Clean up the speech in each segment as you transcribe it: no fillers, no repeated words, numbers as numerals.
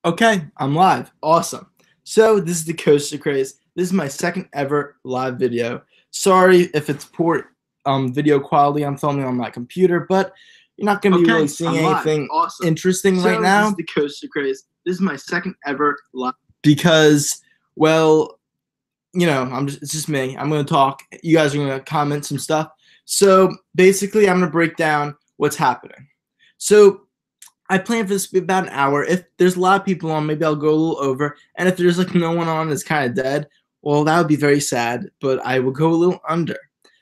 Okay, I'm live. Awesome. So this is the Coaster Craze. This is my second ever live video. Sorry if it's poor video quality. I'm filming on my computer, but you're not going to be really seeing anything interesting right now. This is the Coaster Craze. This is my second ever live because, well, you know, it's just me. I'm going to talk. You guys are going to comment some stuff. So basically, I'm going to break down what's happening. So I plan for this to be about an hour. If there's a lot of people on, maybe I'll go a little over. And if there's like no one on, it's kind of dead. Well, that would be very sad, but I will go a little under.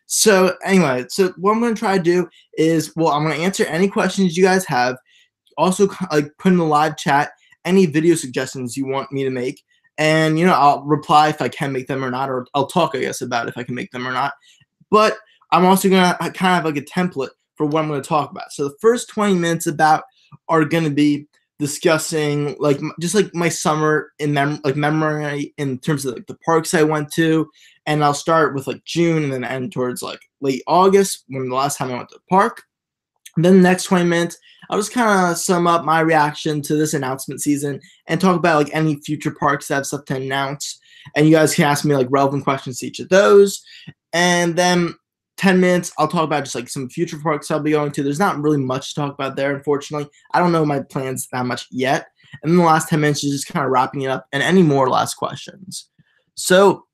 So anyway, so what I'm going to try to do is, well, I'm going to answer any questions you guys have. Also, like put in the live chat any video suggestions you want me to make. And, you know, I'll reply if I can make them or not, or I'll talk, I guess, about if I can make them or not. But I'm also going to kind of have like a template for what I'm going to talk about. So the first 20 minutes are going to be discussing like just like my summer in memory in terms of like the parks I went to, and I'll start with like June and then end towards like late August when the last time I went to the park. And then the next 20 minutes I'll just kind of sum up my reaction to this announcement season and talk about like any future parks that have stuff to announce, and you guys can ask me like relevant questions to each of those. And then 10 minutes, I'll talk about just like some future parks I'll be going to. There's not really much to talk about there, unfortunately. I don't know my plans that much yet. And then the last 10 minutes is just kind of wrapping it up and any more last questions. So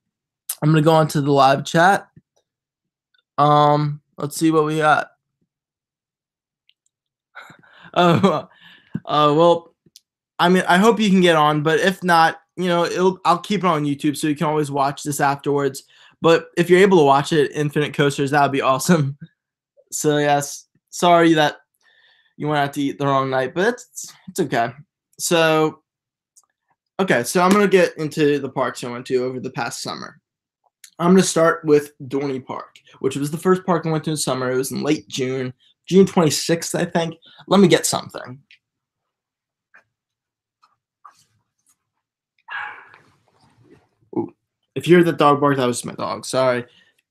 I'm going to go on to the live chat. Let's see what we got. Well, I mean, I hope you can get on, but if not, you know, I'll keep it on YouTube so you can always watch this afterwards. But if you're able to watch it, Infinite Coasters, that would be awesome. So yes, sorry that you went out to eat the wrong night, but it's okay. So I'm gonna get into the parks I went to over the past summer. I'm gonna start with Dorney Park, which was the first park I went to in summer. It was in late June, June 26th, I think. Let me get something. If you heard the dog bark, that was my dog. Sorry.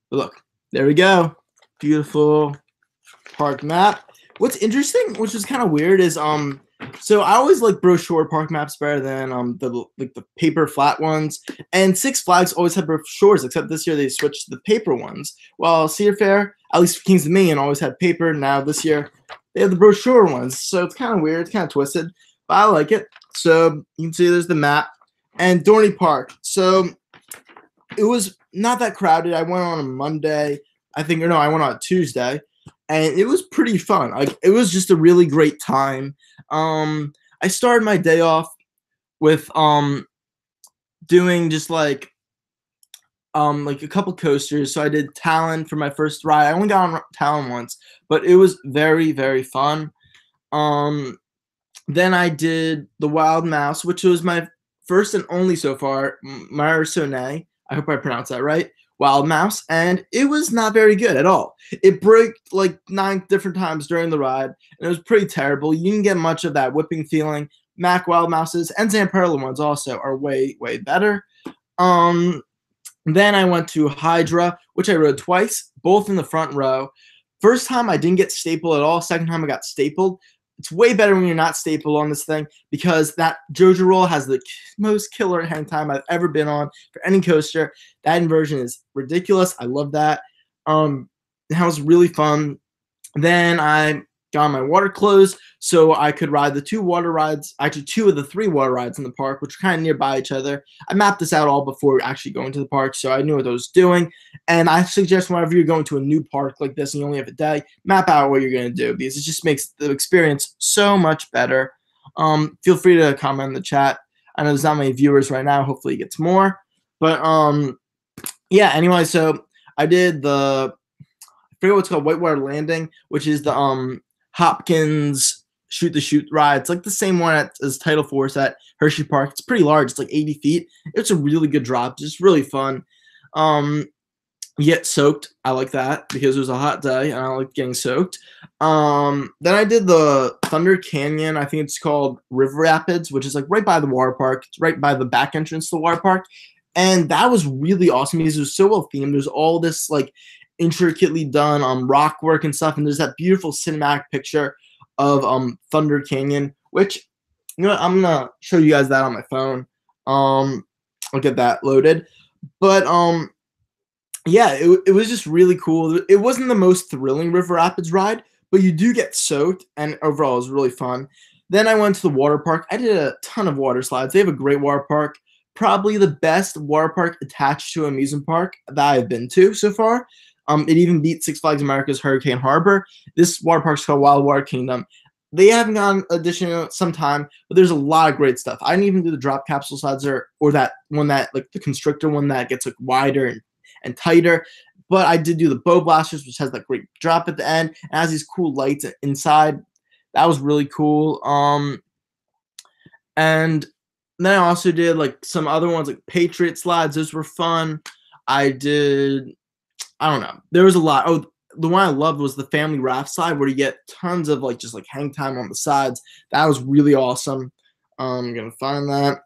But look, there we go. Beautiful park map. What's interesting, which is kind of weird, is so I always like brochure park maps better than the paper flat ones. And Six Flags always had brochures, except this year they switched to the paper ones. Well, Cedar Fair, at least Kings Dominion, always had paper. Now this year they have the brochure ones. So it's kind of weird, it's kind of twisted, but I like it. So you can see there's the map and Dorney Park. So it was not that crowded. I went on a Monday, I think, or no, I went on a Tuesday, and it was pretty fun. Like, it was just a really great time. I started my day off with doing just like a couple coasters. So I did Talon for my first ride. I only got on Talon once, but it was very, very fun. Then I did the Wild Mouse, which was my first and only so far, Marisone. I hope I pronounced that right. Wild Mouse, and it was not very good at all. It broke like 9 different times during the ride, and it was pretty terrible. You didn't get much of that whipping feeling. Mac Wild Mouses and Zamperla ones also are way, way better. Then I went to Hydra, which I rode twice, both in the front row. First time I didn't get stapled at all. Second time I got stapled. It's way better when you're not stapled on this thing because that Jojo roll has the most killer hang time I've ever been on for any coaster. That inversion is ridiculous. I love that. That was really fun. Then I got my water clothes so I could ride the 2 water rides, actually 2 of the 3 water rides in the park, which are kind of nearby each other. I mapped this out all before actually going to the park, so I knew what I was doing. And I suggest whenever you're going to a new park like this and you only have a day, map out what you're going to do because it just makes the experience so much better. Feel free to comment in the chat. I know there's not many viewers right now. Hopefully it gets more. But yeah, anyway, so I did I forget what it's called, Whitewater Landing, which is the Hopkins Shoot the Chute ride. It's like the same one as Tidal Force at Hershey Park. It's pretty large. It's like 80 feet. It's a really good drop. Just really fun. You get soaked. I like that because it was a hot day and I like getting soaked. Then I did the Thunder Canyon. I think it's called River Rapids, which is like right by the water park. It's right by the back entrance to the water park. And that was really awesome because it was so well themed. There's all this like intricately done rock work and stuff, and there's that beautiful cinematic picture of Thunder Canyon, which You know what? I'm gonna show you guys that on my phone. Um, I'll get that loaded. But yeah, it was just really cool. It wasn't the most thrilling River Rapids ride, but you do get soaked, and overall it was really fun. Then I went to the water park. I did a ton of water slides. They have a great water park, probably the best water park attached to an amusement park that I've been to so far. It even beat Six Flags America's Hurricane Harbor. This water park's called Wild Water Kingdom. They haven't gotten additional some time, but there's a lot of great stuff. I didn't even do the drop capsule slides or that one that like the constrictor one that gets like wider and tighter. But I did do the bow blasters, which has that great drop at the end and has these cool lights inside. That was really cool. And then I also did like some other ones like Patriot slides. Those were fun. I don't know. There was a lot. Oh, the one I loved was the family raft slide where you get tons of like just like hang time on the sides. That was really awesome. I'm gonna find that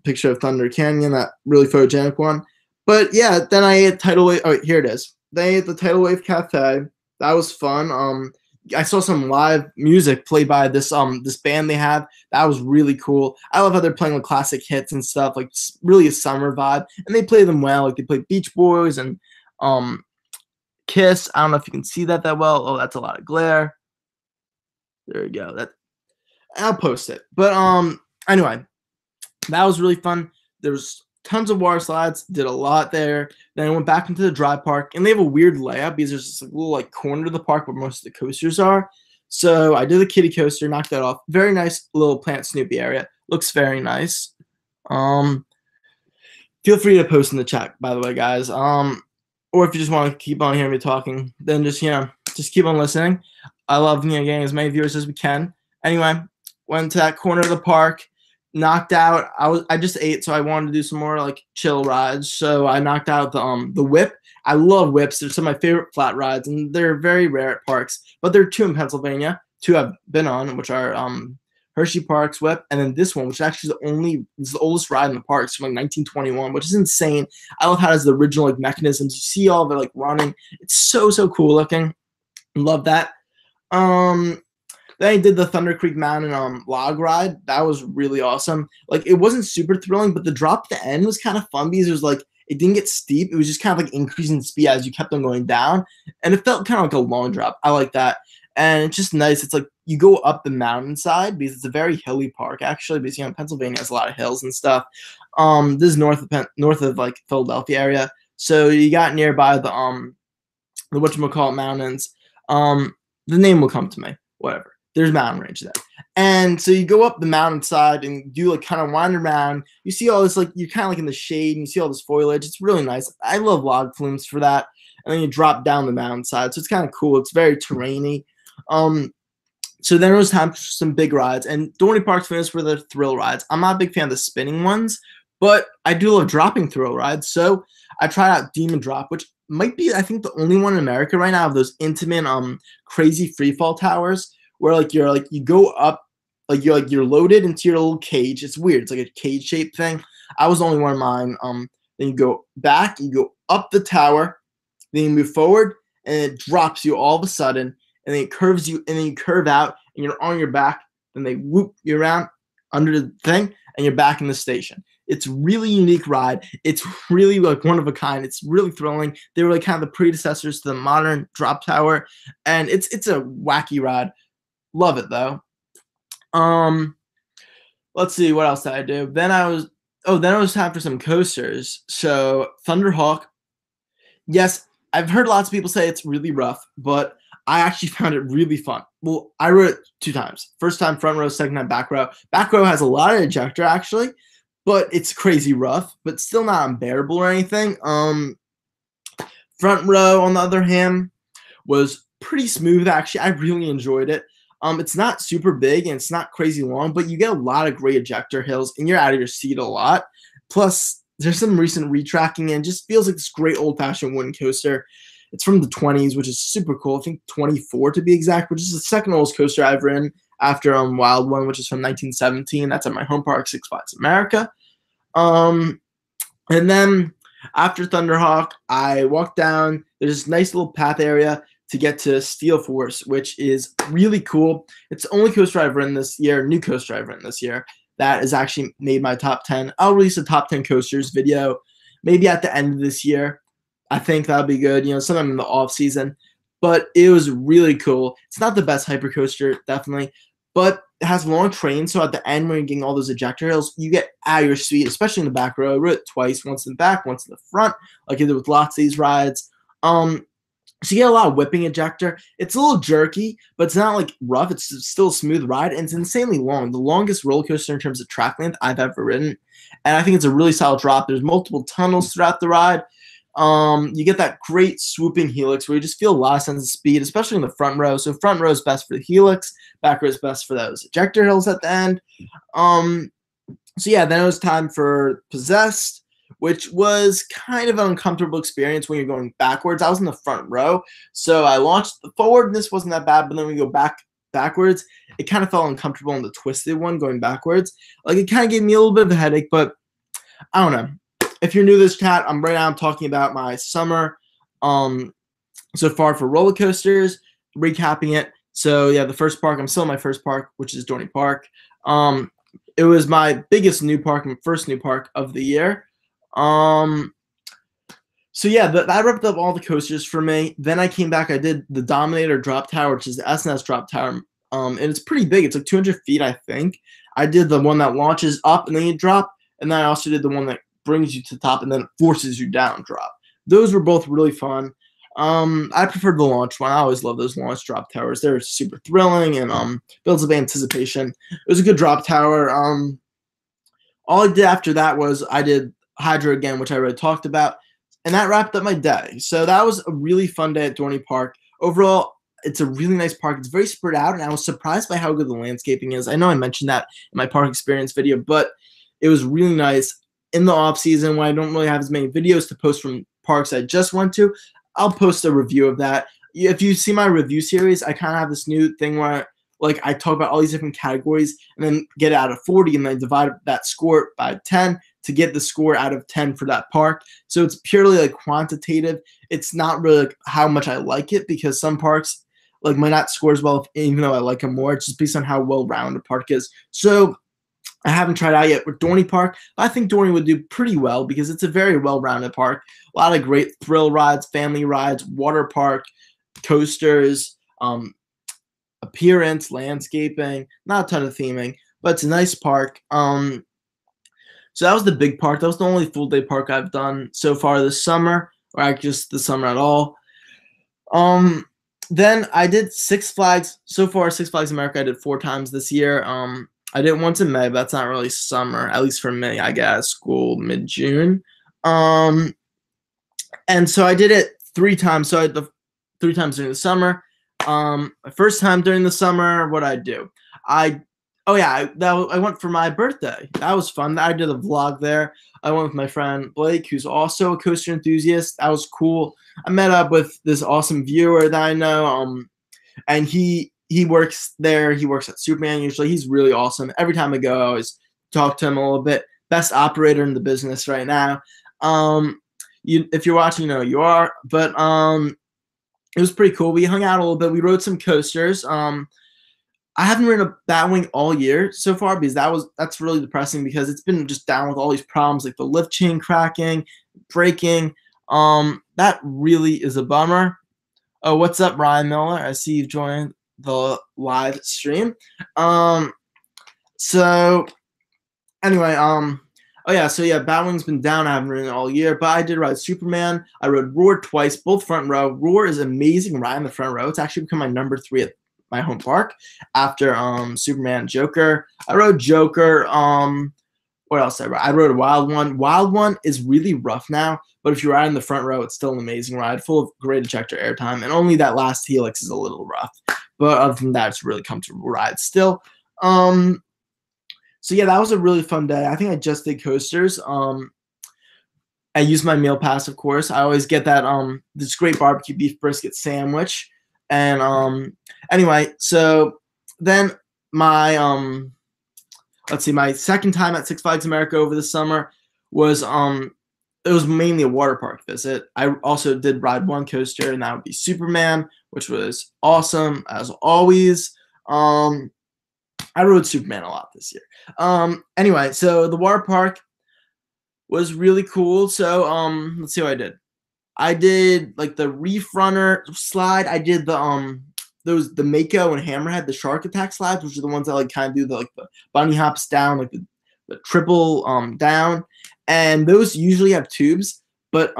picture of Thunder Canyon, that really photogenic one. But yeah, then I ate Tidal Wave. Oh, here it is. They ate the Tidal Wave Cafe. That was fun. I saw some live music played by this band they have. That was really cool. I love how they're playing like classic hits and stuff, like really a summer vibe. And they play them well. Like they play Beach Boys and Kiss. I don't know if you can see that well. Oh, that's a lot of glare. There we go. That I'll post it. But anyway, that was really fun. There was tons of water slides, did a lot there. Then I went back into the dry park, and they have a weird layout because there's this little like corner of the park where most of the coasters are. So I did the kiddie coaster, knocked that off. Very nice little Plant Snoopy area. Looks very nice. Feel free to post in the chat, by the way, guys. Or if you just want to keep on hearing me talking, then just just keep on listening. I love getting as many viewers as we can. Anyway, went to that corner of the park. Knocked out. I just ate, so I wanted to do some more like chill rides. So I knocked out the whip. I love whips. They're some of my favorite flat rides, and they're very rare at parks. But there are two in Pennsylvania. Two I've been on, which are Hershey Park's whip, and then this one, which is actually the oldest ride in the parks from like 1921, which is insane. I love how it has the original like mechanisms. You see all of it like running. It's so cool looking. Love that. Then I did the Thunder Creek Mountain log ride. That was really awesome. Like it wasn't super thrilling, but the drop at the end was kind of fun because it was like it didn't get steep. It was just kind of like increasing speed as you kept on going down, and it felt kind of like a long drop. I like that, and it's just nice. It's like you go up the mountainside because it's a very hilly park actually. Because Pennsylvania has a lot of hills and stuff. This is north of like Philadelphia area, so you got nearby the whatchamacallit mountains. The name will come to me. Whatever. There's mountain range there. And so you go up the mountainside and do like kind of wander around. You see all this, like you're kind of like in the shade and you see all this foliage. It's really nice. I love log flumes for that. And then you drop down the mountainside. So it's kind of cool. It's very terrainy. So then it was time for some big rides. And Dorney Park's famous for the thrill rides. I'm not a big fan of the spinning ones, but I do love dropping thrill rides. So I tried out Demon Drop, which might be, I think, the only one in America right now of those intimate, crazy freefall towers. Where you go up, you're loaded into your little cage. It's weird. It's like a cage shaped thing. I was the only one in mine. Then you go back, you go up the tower, then you move forward, and it drops you all of a sudden, and then it curves you, and then you curve out, and you're on your back. Then they whoop you around under the thing, and you're back in the station. It's really unique ride. It's really like one of a kind. It's really thrilling. They were like kind of the predecessors to the modern drop tower, and it's a wacky ride. Love it though. Let's see what else did I do. Then it was time for some coasters. So Thunderhawk. Yes, I've heard lots of people say it's really rough, but I actually found it really fun. Well, I rode it 2 times. First time front row, second time back row. Back row has a lot of ejector actually, but it's crazy rough, but still not unbearable or anything. Front row, on the other hand, was pretty smooth actually. I really enjoyed it. It's not super big and it's not crazy long, but you get a lot of great ejector hills and you're out of your seat a lot. Plus, there's some recent retracking and just feels like this great old-fashioned wooden coaster. It's from the 20s, which is super cool. I think 24 to be exact, which is the second oldest coaster I've ridden after Wild One, which is from 1917. That's at my home park, Six Flags America. And then after Thunderhawk, I walked down. There's this nice little path area to get to Steel Force, which is really cool. It's the only coaster I've ridden this year, new coaster I've ridden this year, that has actually made my top 10. I'll release a top 10 coasters video maybe at the end of this year. I think that'll be good, sometime in the off season. But it was really cool. It's not the best hyper coaster, definitely, but it has long trains. So at the end, when you're getting all those ejector hills, you get out of your seat, especially in the back row. I rode it twice, once in the back, once in the front, like I did with lots of these rides. So you get a lot of whipping ejector. It's a little jerky, but it's not like rough. It's still a smooth ride, and it's insanely long. The longest roller coaster in terms of track length I've ever ridden. And I think it's a really solid drop. There's multiple tunnels throughout the ride. You get that great swooping helix where you just feel a lot of sense of speed, especially in the front row. So front row is best for the helix, back row is best for those ejector hills at the end. So yeah, then it was time for Possessed, which was kind of an uncomfortable experience when you're going backwards. I was in the front row, so I launched forward, and this wasn't that bad, but then when you go backwards, it kind of felt uncomfortable in the twisted one going backwards. Like, it kind of gave me a little bit of a headache, but I don't know. If you're new to this chat, I'm talking about my summer so far for roller coasters, recapping it. So yeah, the first park, I'm still in my first park, which is Dorney Park. It was my biggest new park, my first new park of the year. So yeah, that wrapped up all the coasters for me. Then I came back, I did the Dominator drop tower, which is the SNS drop tower. And it's pretty big. It's like 200 feet, I think. I did the one that launches up and then you drop. And then I also did the one that brings you to the top and then forces you down drop. Those were both really fun. I preferred the launch one. I always love those launch drop towers. They're super thrilling and builds up anticipation. It was a good drop tower. All I did after that was I did Hydra again, which I already talked about, and that wrapped up my day. So that was a really fun day at Dorney Park. Overall, it's a really nice park. It's very spread out, and I was surprised by how good the landscaping is. I know I mentioned that in my park experience video, but it was really nice. In the off season, when I don't really have as many videos to post from parks I just went to, I'll post a review of that. If you see my review series, I kind of have this new thing where I talk about all these different categories and then get it out of 40 and then divide that score by 10 to get the score out of 10 for that park. So it's purely quantitative. It's not really how much I like it, because some parks might not score as well, even though I like them more. It's just based on how well-rounded a park is. So I haven't tried out yet with Dorney Park. I think Dorney would do pretty well because it's a very well-rounded park. A lot of great thrill rides, family rides, water park, coasters, appearance, landscaping, not a ton of theming, but it's a nice park. So that was the big park. That was the only full-day park I've done so far this summer, or actually just this summer at all. Then I did Six Flags. So far, Six Flags America I did 4 times this year. I did it once in May, but that's not really summer, at least for me. I get out of school mid-June. And so I did it 3 times. So I did 3 times during the summer. My first time during the summer, what did I do? I went for my birthday. That was fun. I did a vlog there. I went with my friend Blake, who's also a coaster enthusiast. That was cool. I met up with this awesome viewer that I know, and he works there. He works at Superman usually. He's really awesome. Every time I go, I always talk to him a little bit. Best operator in the business right now. If you're watching, you know you are. But it was pretty cool. We hung out a little bit. We rode some coasters. I haven't ridden a Batwing all year so far because that's really depressing because it's been just down with all these problems like the lift chain cracking, breaking. That really is a bummer. Oh, what's up, Ryan Miller? I see you've joined the live stream. So anyway, Batwing's been down. I haven't ridden it all year, but I did ride Superman. I rode Roar twice, both front row. Roar is an amazing ride in the front row. It's actually become my number 3 at my home park after Superman and Joker. I rode Joker. What else did I ride? I rode a Wild One. Wild One is really rough now, but if you ride in the front row, it's still an amazing ride, full of great ejector airtime, and only that last helix is a little rough. But other than that, it's a really comfortable ride still. So yeah, that was a really fun day. I think I just did coasters. I used my meal pass, of course. I always get that this great barbecue beef brisket sandwich. And anyway, so then my my second time at Six Flags America over the summer was it was mainly a water park visit. I also did ride one coaster, and that would be Superman, which was awesome as always. I rode Superman a lot this year. Anyway, so the water park was really cool. So let's see what I did. I did like the Reef Runner slide. I did the Mako and Hammerhead, the shark attack slides, which are the ones that like kind of do the bunny hops down, like the triple down. And those usually have tubes, but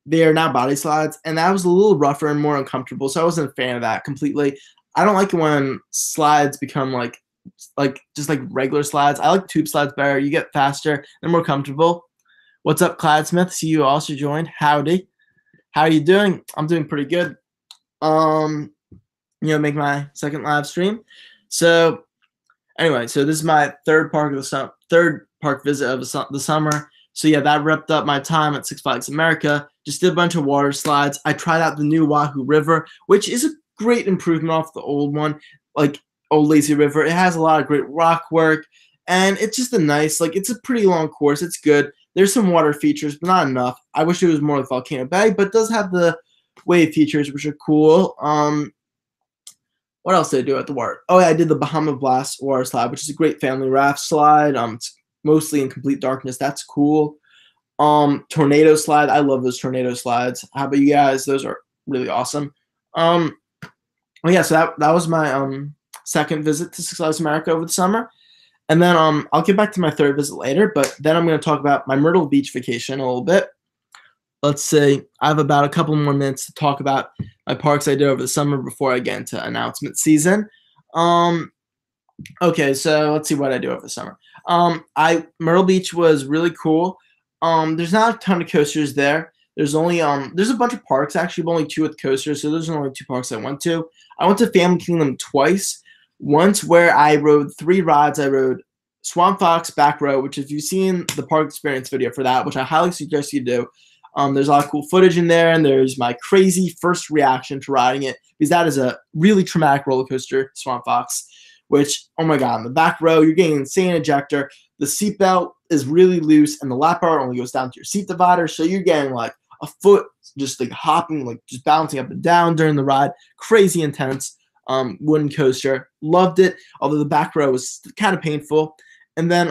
they are now body slides, and that was a little rougher and more uncomfortable. So I wasn't a fan of that completely. I don't like it when slides become like just like regular slides. I like tube slides better. You get faster, they're more comfortable. What's up, Clyde Smith? See you also joined. Howdy. How are you doing? I'm doing pretty good. Make my second live stream. So anyway, so this is my third park visit of the summer. So yeah, that wrapped up my time at Six Flags America. Just did a bunch of water slides. I tried out the new Wahoo River, which is a great improvement off the old one, like Old Lazy River. It has a lot of great rock work, and it's just it's a pretty long course. It's good. There's some water features, but not enough. I wish it was more like Volcano Bay, but it does have the wave features, which are cool. What else did I do at the water? Oh yeah, I did the Bahama Blast water slide, which is a great family raft slide. It's mostly in complete darkness. That's cool. Tornado slide. I love those tornado slides. How about you guys? Those are really awesome. Well, yeah, so that was my second visit to Six Flags America over the summer. And then I'll get back to my third visit later, but then I'm going to talk about my Myrtle Beach vacation a little bit. Let's see. I have about a couple more minutes to talk about my parks I did over the summer before I get into announcement season. Okay, so let's see what I do over the summer. Myrtle Beach was really cool. There's not a ton of coasters there. There's only there's a bunch of parks actually, but only 2 with coasters. So those are only 2 parks I went to. I went to Family Kingdom twice. Once where I rode 3 rides. I rode Swamp Fox Back Row, which if you've seen the park experience video for that, which I highly suggest you do, there's a lot of cool footage in there, and there's my crazy first reaction to riding it, because that is a really traumatic roller coaster, Swamp Fox, which, oh my God, in the back row, you're getting an insane ejector. The seatbelt is really loose, and the lap bar only goes down to your seat divider, so you're getting like a foot just like hopping, like just bouncing up and down during the ride. Crazy intense wooden coaster. Loved it, although the back row was kind of painful. And then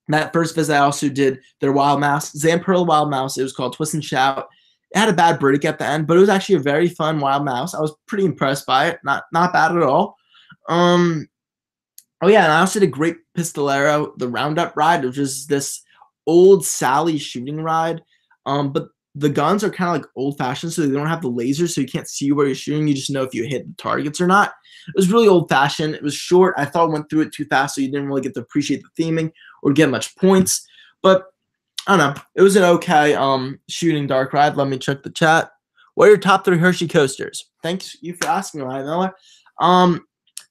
that first visit, I also did their Wild Mouse, Zamperla Wild Mouse. It was called Twist and Shout. It had a bad break at the end, but it was actually a very fun Wild Mouse. I was pretty impressed by it. Not bad at all. Oh yeah, and I also did a Great Pistolero, the Roundup ride, which is this old Sally shooting ride. But the guns are kind of like old-fashioned, so they don't have the lasers, so you can't see where you're shooting. You just know if you hit the targets or not. It was really old-fashioned. It was short. I thought I went through it too fast, so you didn't really get to appreciate the theming or get much points. But I don't know. It was an okay shooting dark ride. Let me check the chat. What are your top 3 Hershey coasters? Thanks you for asking, Ryan Miller.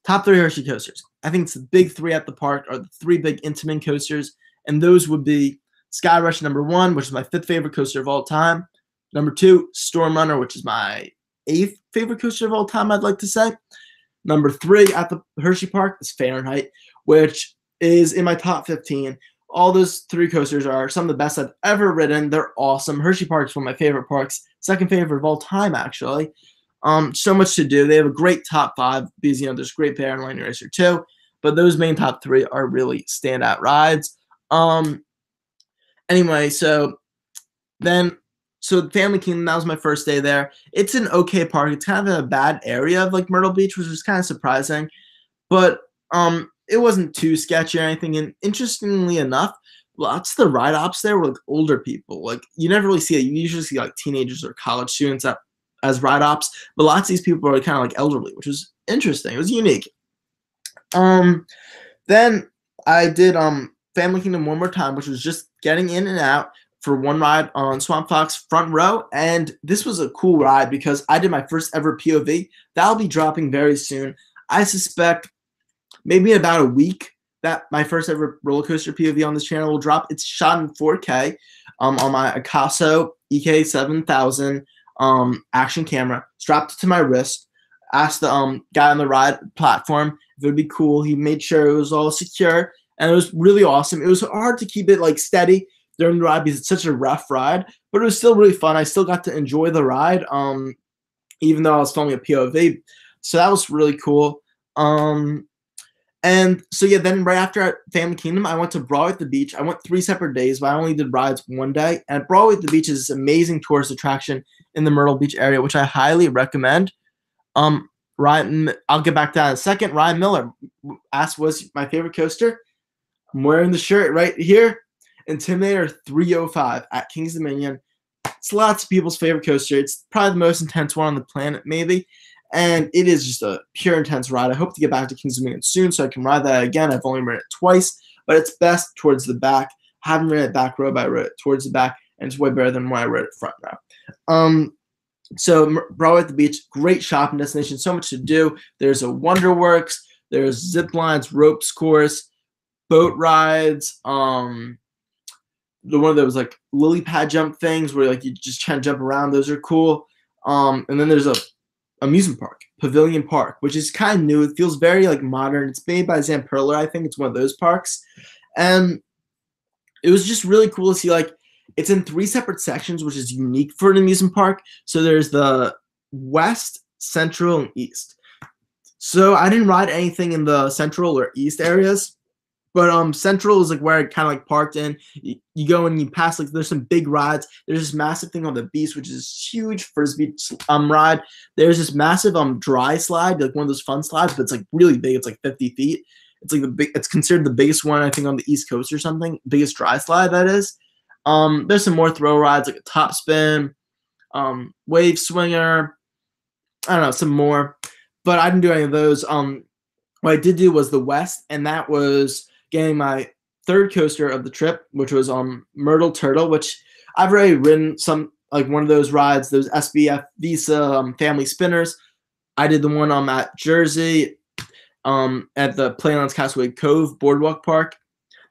Top 3 Hershey coasters. I think it's the big 3 at the park are the 3 big Intamin coasters, and those would be Sky Rush number 1, which is my 5th favorite coaster of all time. Number 2, Storm Runner, which is my 8th favorite coaster of all time, I'd like to say. Number 3 at the Hershey Park is Fahrenheit, which is in my top 15. All those 3 coasters are some of the best I've ever ridden. They're awesome. Hershey Park is one of my favorite parks. Second favorite of all time, actually. So much to do. They have a great top 5 because, there's Great Bear and Lightning Racer too. But those main top 3 are really standout rides. Anyway, so Family Kingdom, that was my first day there. It's an okay park. It's kind of in a bad area of like Myrtle Beach, which was kind of surprising. But it wasn't too sketchy or anything. And interestingly enough, lots of the ride ops there were like older people. Like you never really see it. You usually see like teenagers or college students as ride ops. But lots of these people are kind of like elderly, which was interesting. It was unique. Then I did Family Kingdom one more time, which was just getting in and out for one ride on Swamp Fox front row. And this was a cool ride because I did my first ever POV. That'll be dropping very soon. I suspect maybe in about a week that my first ever roller coaster POV on this channel will drop. It's shot in 4K on my Akaso EK7000 action camera, strapped to my wrist. Asked the guy on the ride platform if it would be cool. He made sure it was all secure, and it was really awesome. It was hard to keep it like steady during the ride because it's such a rough ride, but it was still really fun. I still got to enjoy the ride. even though I was filming a POV. So that was really cool. And so yeah, then right after Family Kingdom, I went to Broadway at the Beach. I went 3 separate days, but I only did rides one day. And Broadway at the Beach is this amazing tourist attraction in the Myrtle Beach area, which I highly recommend. Ryan, I'll get back to that in a second. Ryan Miller asked, "What's my favorite coaster?" I'm wearing the shirt right here. Intimidator 305 at King's Dominion. It's lots of people's favorite coaster. It's probably the most intense one on the planet, maybe. And it is just a pure intense ride. I hope to get back to King's Dominion soon so I can ride that again. I've only ridden it twice, but it's best towards the back. I haven't ridden it back row, but I rode it towards the back, and it's way better than when I rode it front row. So Broadway at the Beach, great shopping destination, so much to do. There's a Wonderworks, there's zip lines, ropes course, boat rides, the one of those like lily pad jump things where like you just try to jump around. Those are cool. And then there's a amusement park, Pavilion Park, which is kind of new. It feels very like modern. It's made by Zamperla, I think. It's one of those parks. And it was just really cool to see, like, it's in 3 separate sections, which is unique for an amusement park. So there's the west, central, and east. So I didn't ride anything in the central or east areas. But central is like where I kind of like parked in. You go and you pass, like, there's some big rides. There's this massive thing on the beach, which is huge frisbee ride. There's this massive dry slide, like one of those fun slides, but it's like really big. It's like 50 feet. It's like it's considered the biggest one, I think, on the East Coast or something. Biggest dry slide, that is. There's some more throw rides, like a top spin, wave swinger. I don't know, some more. But I didn't do any of those. What I did do was the west, and that was getting my third coaster of the trip, which was Myrtle Turtle, which I've already ridden some, like one of those rides, those SBF Visa family spinners. I did the one at Jersey at the Playlands Castaway Cove Boardwalk Park.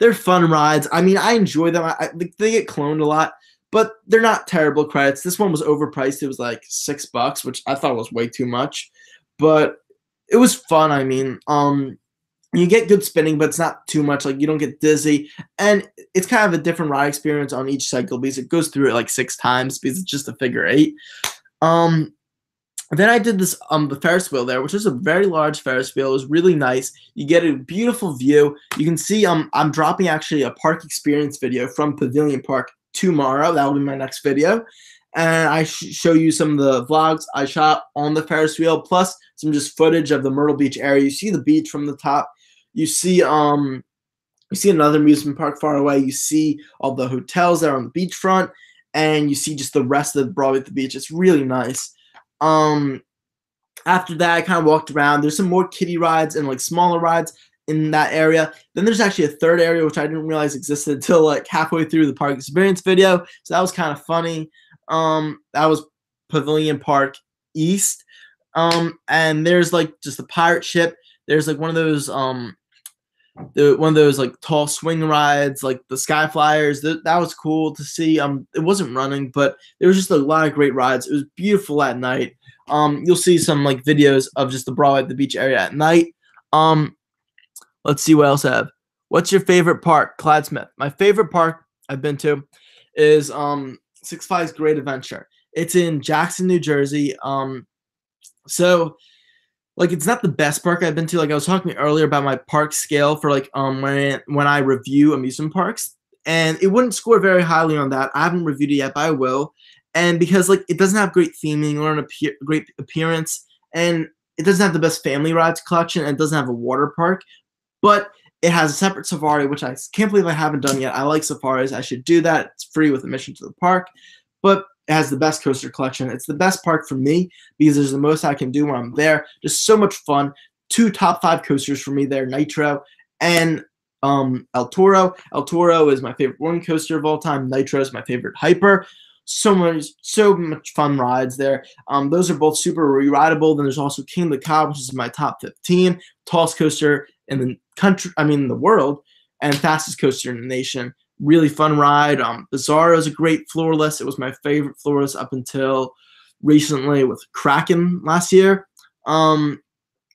They're fun rides. I mean, I enjoy them. They get cloned a lot, but they're not terrible credits. This one was overpriced. It was like $6, which I thought was way too much, but it was fun. I mean, you get good spinning, but it's not too much. Like, you don't get dizzy, and it's kind of a different ride experience on each cycle because it goes through it like 6 times because it's just a figure 8. Then I did this the Ferris wheel there, which is a very large Ferris wheel. It was really nice. You get a beautiful view. You can see I'm dropping actually a park experience video from Pavilion Park tomorrow. That will be my next video. And I show you some of the vlogs I shot on the Ferris wheel, plus some just footage of the Myrtle Beach area. You see the beach from the top. You see another amusement park far away. You see all the hotels that are on the beachfront, and you see just the rest of Broadway at the Beach. It's really nice. After that, I kind of walked around. There's some more kiddie rides and like smaller rides in that area. Then there's actually a third area which I didn't realize existed until like halfway through the park experience video. So that was kind of funny. That was Pavilion Park East. And there's like just a pirate ship. There's like one of those like tall swing rides, like the Sky Flyers. That was cool to see. It wasn't running, but there was just a lot of great rides. It was beautiful at night. You'll see some like videos of just the Broadway at the Beach area at night. Let's see what else I have. What's your favorite park? Clyde Smith. My favorite park I've been to is Six Flags Great Adventure. It's in Jackson, New Jersey. So like, it's not the best park I've been to. Like, I was talking earlier about my park scale for like when I review amusement parks, and it wouldn't score very highly on that. I haven't reviewed it yet, but I will. And because like it doesn't have great theming or great appearance, and it doesn't have the best family rides collection, and it doesn't have a water park, but it has a separate safari, which I can't believe I haven't done yet. I like safaris. I should do that. It's free with admission to the park, but it has the best coaster collection. It's the best park for me because there's the most I can do when I'm there. Just so much fun. 2 top 5 coasters for me there, Nitro and El Toro. El Toro is my favorite one coaster of all time. Nitro is my favorite hyper. So much fun rides there. Those are both super re-rideable. Then there's also King of the Cob, which is my top 15. Tallest coaster in the country, in the world, and fastest coaster in the nation. Really fun ride. Bizarro is a great floorless. It was my favorite floorless up until recently with Kraken last year.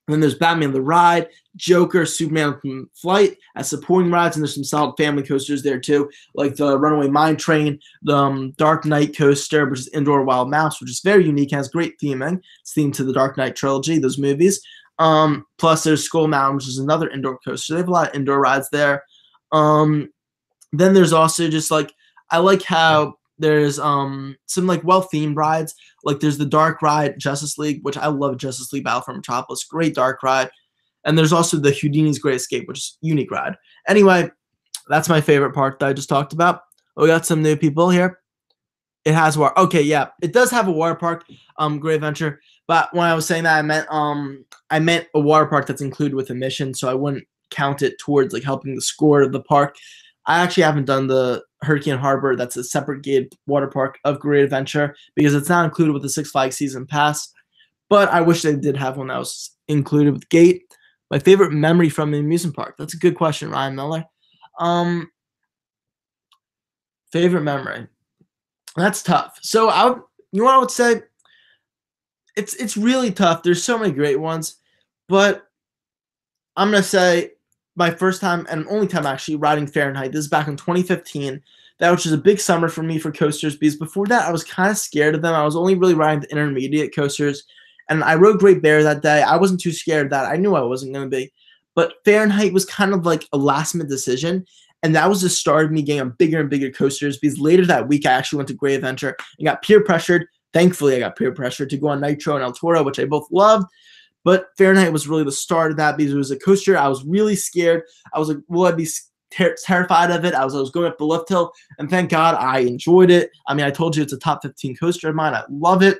And then there's Batman the Ride, Joker, Superman from Flight as supporting rides, and there's some solid family coasters there too, like the Runaway Mine Train, the Dark Knight coaster, which is Indoor Wild Mouse, which is very unique, has great theming. It's themed to the Dark Knight trilogy, those movies. Plus there's Skull Mountain, which is another indoor coaster. They have a lot of indoor rides there. Then there's also just like, I like how there's some like well-themed rides. Like there's the dark ride Justice League, which I love. Justice League Battle for Metropolis, great dark ride. And there's also the Houdini's Great Escape, which is a unique ride. Anyway, that's my favorite part that I just talked about. We got some new people here. It has water. Okay, yeah, it does have a water park, Great Adventure. But when I was saying that, I meant a water park that's included with admission, so I wouldn't count it towards like helping the score of the park. I actually haven't done the Hurricane Harbor. That's a separate gated water park of Great Adventure because it's not included with the Six Flags Season Pass. But I wish they did have one that was included with gate. My favorite memory from the amusement park. That's a good question, Ryan Miller. Favorite memory. That's tough. So you know what I would say? It's really tough. There's so many great ones, but I'm gonna say my first time and only time actually riding Fahrenheit. This is back in 2015. That was just a big summer for me for coasters because before that I was kind of scared of them. I was only really riding the intermediate coasters, and I rode Great Bear that day. I wasn't too scared of that. I knew I wasn't gonna be, but Fahrenheit was kind of like a last-minute decision. And that was the start of me getting on bigger and bigger coasters because later that week I actually went to Great Adventure and got peer pressured. Thankfully, I got peer pressured to go on Nitro and El Toro, which I both loved. But Fahrenheit was really the start of that because it was a coaster. I was really scared. I was like, will I be terrified of it? I was going up the lift hill, and thank God I enjoyed it. I mean, I told you it's a top 15 coaster of mine. I love it.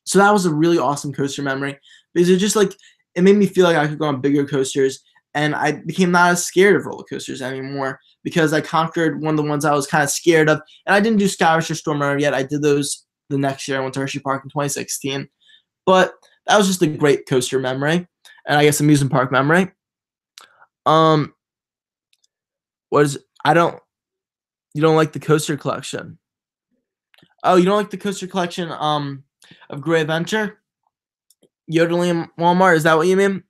So that was a really awesome coaster memory because it just like it made me feel like I could go on bigger coasters, and I became not as scared of roller coasters anymore because I conquered one of the ones I was kind of scared of. And I didn't do Skyrush or Storm Runner yet. I did those the next year. I went to Hershey Park in 2016. But that was just a great coaster memory. And I guess amusement park memory. You don't like the coaster collection? Oh, you don't like the coaster collection of Great Adventure? Yodeling Walmart, is that what you mean?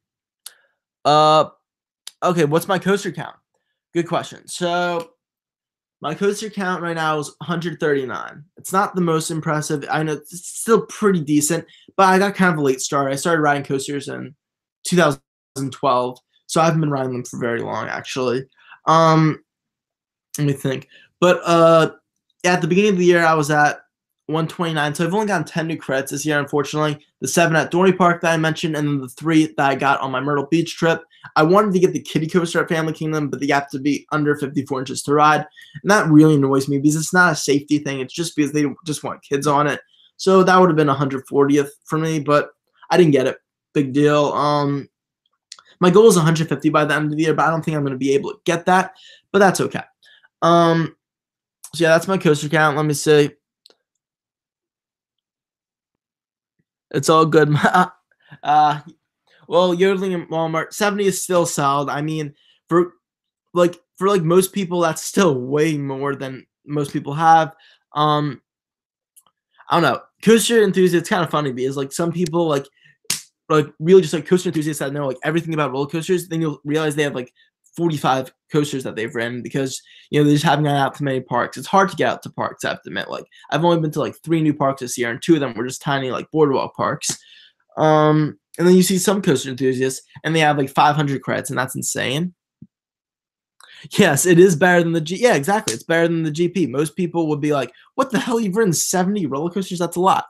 Okay, what's my coaster count? Good question. So my coaster count right now is 139. It's not the most impressive. I know it's still pretty decent, but I got kind of a late start. I started riding coasters in 2012, so I haven't been riding them for very long, actually. Let me think. But at the beginning of the year, I was at 129, so I've only gotten 10 new credits this year, unfortunately. The 7 at Dorney Park that I mentioned, and then the 3 that I got on my Myrtle Beach trip. I wanted to get the kiddie coaster at Family Kingdom, but they have to be under 54 inches to ride. And that really annoys me because it's not a safety thing. It's just because they just want kids on it. So that would have been 140th for me, but I didn't get it. Big deal. My goal is 150 by the end of the year, but I don't think I'm going to be able to get that. But that's okay. So yeah, that's my coaster count. Let me see. It's all good. Well, Yodeling and Walmart, 70 is still solid. I mean, for most people, that's still way more than most people have. I don't know. Coaster enthusiasts, it's kind of funny because like some people like really just like coaster enthusiasts that know like everything about roller coasters, then you'll realize they have like 45 coasters that they've ridden because they just haven't gotten out to many parks. It's hard to get out to parks, I have to admit. Like I've only been to like 3 new parks this year, and 2 of them were just tiny like boardwalk parks. And then you see some coaster enthusiasts and they have like 500 credits, and that's insane. Yes, it is better than the G. Yeah, exactly. It's better than the GP. Most people would be like, "What the hell? You've ridden 70 roller coasters? That's a lot."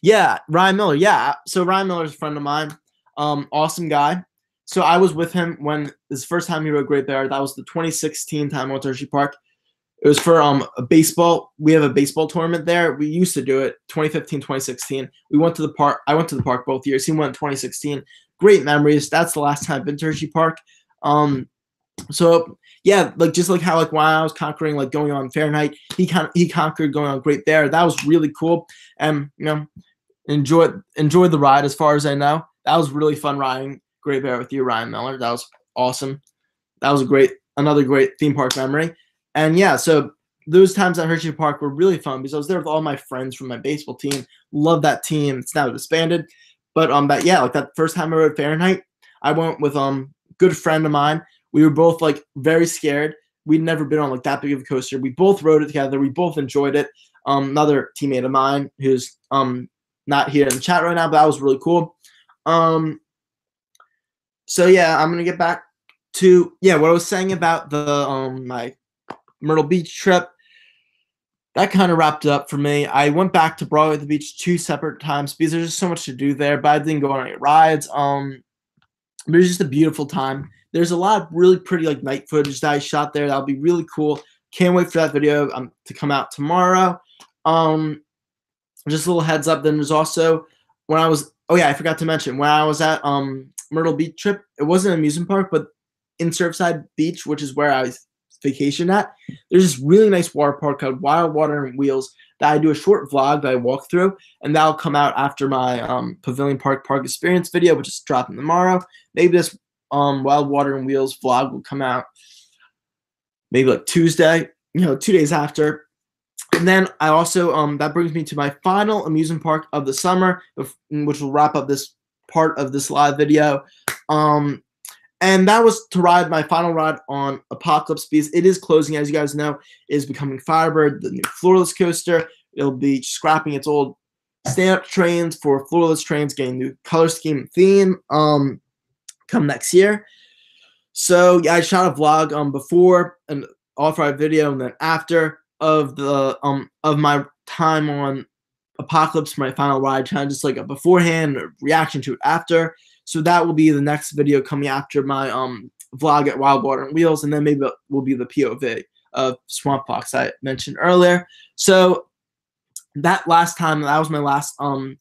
Yeah, Ryan Miller. Yeah, so Ryan Miller is a friend of mine. Awesome guy. So I was with him when this first time he rode Great Bear. That was the 2016 time I went to Hershey Park. It was for a baseball. We have a baseball tournament there. We used to do it 2015, 2016. We went to the park. I went to the park both years. He went in 2016. Great memories. That's the last time I've been to Hershey Park. So yeah, like just like how like when I was conquering like going on Fahrenheit, he conquered going on Great Bear. That was really cool. And enjoyed the ride as far as I know. That was really fun riding Great Bear with you, Ryan Miller. That was awesome. That was another great theme park memory. And yeah, so those times at Hershey Park were really fun because I was there with all my friends from my baseball team. Love that team. It's now disbanded. But that yeah, like that first time I rode Fahrenheit, I went with good friend of mine. We were both like very scared. We'd never been on like that big of a coaster. We both rode it together. We both enjoyed it. Another teammate of mine who's not here in the chat right now, but that was really cool. So yeah, I'm gonna get back to what I was saying about the my Myrtle Beach trip. That kind of wrapped it up for me. I went back to Broadway at the Beach 2 separate times because there's just so much to do there, but I didn't go on any rides. It was just a beautiful time. There's a lot of really pretty like night footage that I shot there. That'll be really cool. Can't wait for that video to come out tomorrow. Just a little heads up. Then there's also when I was I forgot to mention when I was at Myrtle Beach trip. It wasn't an amusement park, but in Surfside Beach, which is where I was vacation at, there's this really nice water park called Wild Water and Wheels that I do a short vlog that I walk through, and that'll come out after my Pavilion Park experience video, which is dropping tomorrow. Maybe this Wild Water and Wheels vlog will come out maybe like Tuesday, 2 days after. And then I also that brings me to my final amusement park of the summer, which will wrap up this part of this live video. And that was to ride my final ride on Apocalypse because it is closing, as you guys know. It is becoming Firebird, the new floorless coaster. It'll be scrapping its old stand-up trains for floorless trains, getting new color scheme and theme come next year. So yeah, I shot a vlog before an off-ride video and then after of the of my time on Apocalypse for my final ride, kind of just like a beforehand reaction to it after. So that will be the next video coming after my vlog at Wild Water and Wheels, and then maybe it will be the POV of Swamp Fox I mentioned earlier. So that was my last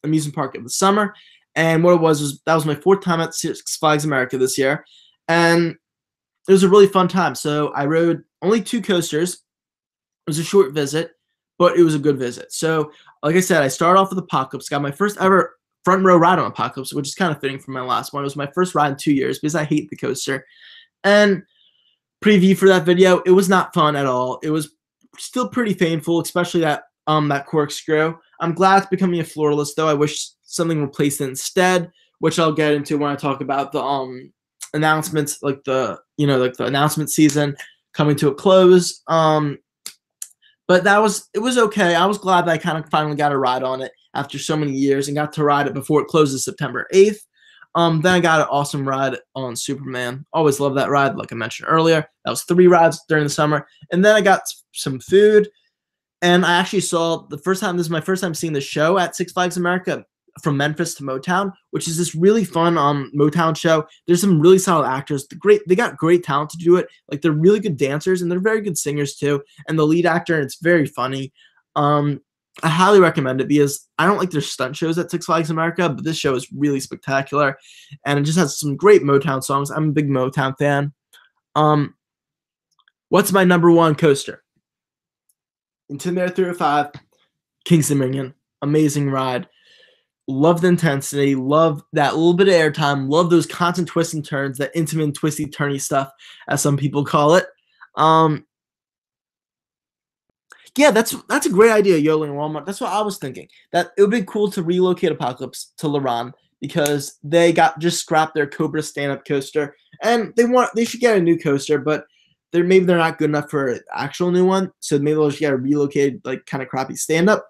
amusement park of the summer, and what it was that was my 4th time at Six Flags America this year, and it was a really fun time. So I rode only 2 coasters. It was a short visit, but it was a good visit. So like I said, I started off with Apocalypse, got my first ever front row ride on Apocalypse, which is kind of fitting for my last one. It was my first ride in 2 years because I hate the coaster. And preview for that video, it was not fun at all. It was still pretty painful, especially that corkscrew. I'm glad it's becoming a floorless, though. I wish something replaced it instead, which I'll get into when I talk about the announcements, like the announcement season coming to a close. But it was okay. I was glad that I kind of finally got a ride on it after so many years and got to ride it before it closes September 8th. Then I got an awesome ride on Superman. Always love that ride, like I mentioned earlier. That was 3 rides during the summer. And then I got some food. And I actually saw this is my first time seeing the show at Six Flags America, From Memphis to Motown, which is this really fun Motown show. There's some really solid actors. They got great talent to do it. Like, they're really good dancers and they're very good singers too. And the lead actor, and it's very funny. I highly recommend it because I don't like their stunt shows at Six Flags America, but this show is really spectacular, and it just has some great Motown songs. I'm a big Motown fan. What's my number 1 coaster? Intimidator 305, Kingston Minion. Amazing ride. Love the intensity. Love that little bit of airtime. Love those constant twists and turns, that intimate, twisty, turny stuff, as some people call it. Yeah, that's a great idea, Yodeling Walmart. That's what I was thinking. That it would be cool to relocate Apocalypse to Luron because they just scrapped their Cobra stand-up coaster, and they should get a new coaster, but maybe they're not good enough for an actual new one, so maybe they'll just get a relocated, like, kind of crappy stand-up.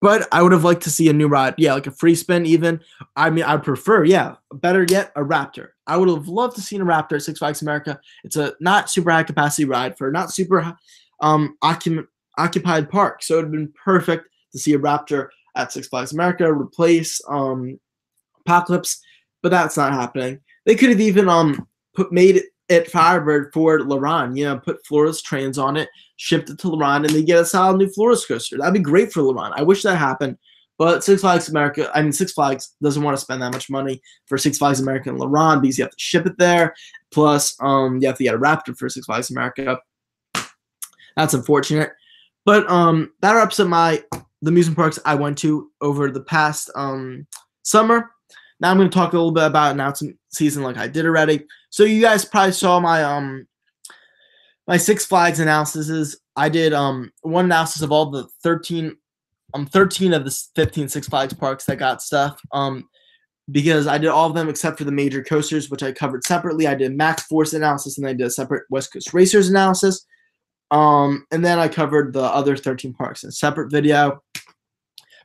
But I would have liked to see a new ride. Yeah, like a free spin even. I mean, I'd prefer, better yet, a Raptor. I would have loved to see a Raptor at Six Flags America. It's a not super high capacity ride for not super occupied park. So it would have been perfect to see a Raptor at Six Flags America replace Apocalypse, but that's not happening. They could have even made it Firebird for Luron, put floorless trains on it, shipped it to Luron, and they get a solid new floorless coaster. That'd be great for Luron. I wish that happened, but Six Flags doesn't want to spend that much money for Six Flags America and Luron because you have to ship it there. Plus, you have to get a Raptor for Six Flags America. That's unfortunate. But that wraps up the amusement parks I went to over the past summer. Now I'm going to talk a little bit about announcement season like I did already. So you guys probably saw my my Six Flags analyses. I did one analysis of all the 13 13 of the 15 Six Flags parks that got stuff. Because I did all of them except for the major coasters, which I covered separately. I did Max Force analysis, and I did a separate West Coast Racers analysis. And then I covered the other 13 parks in a separate video.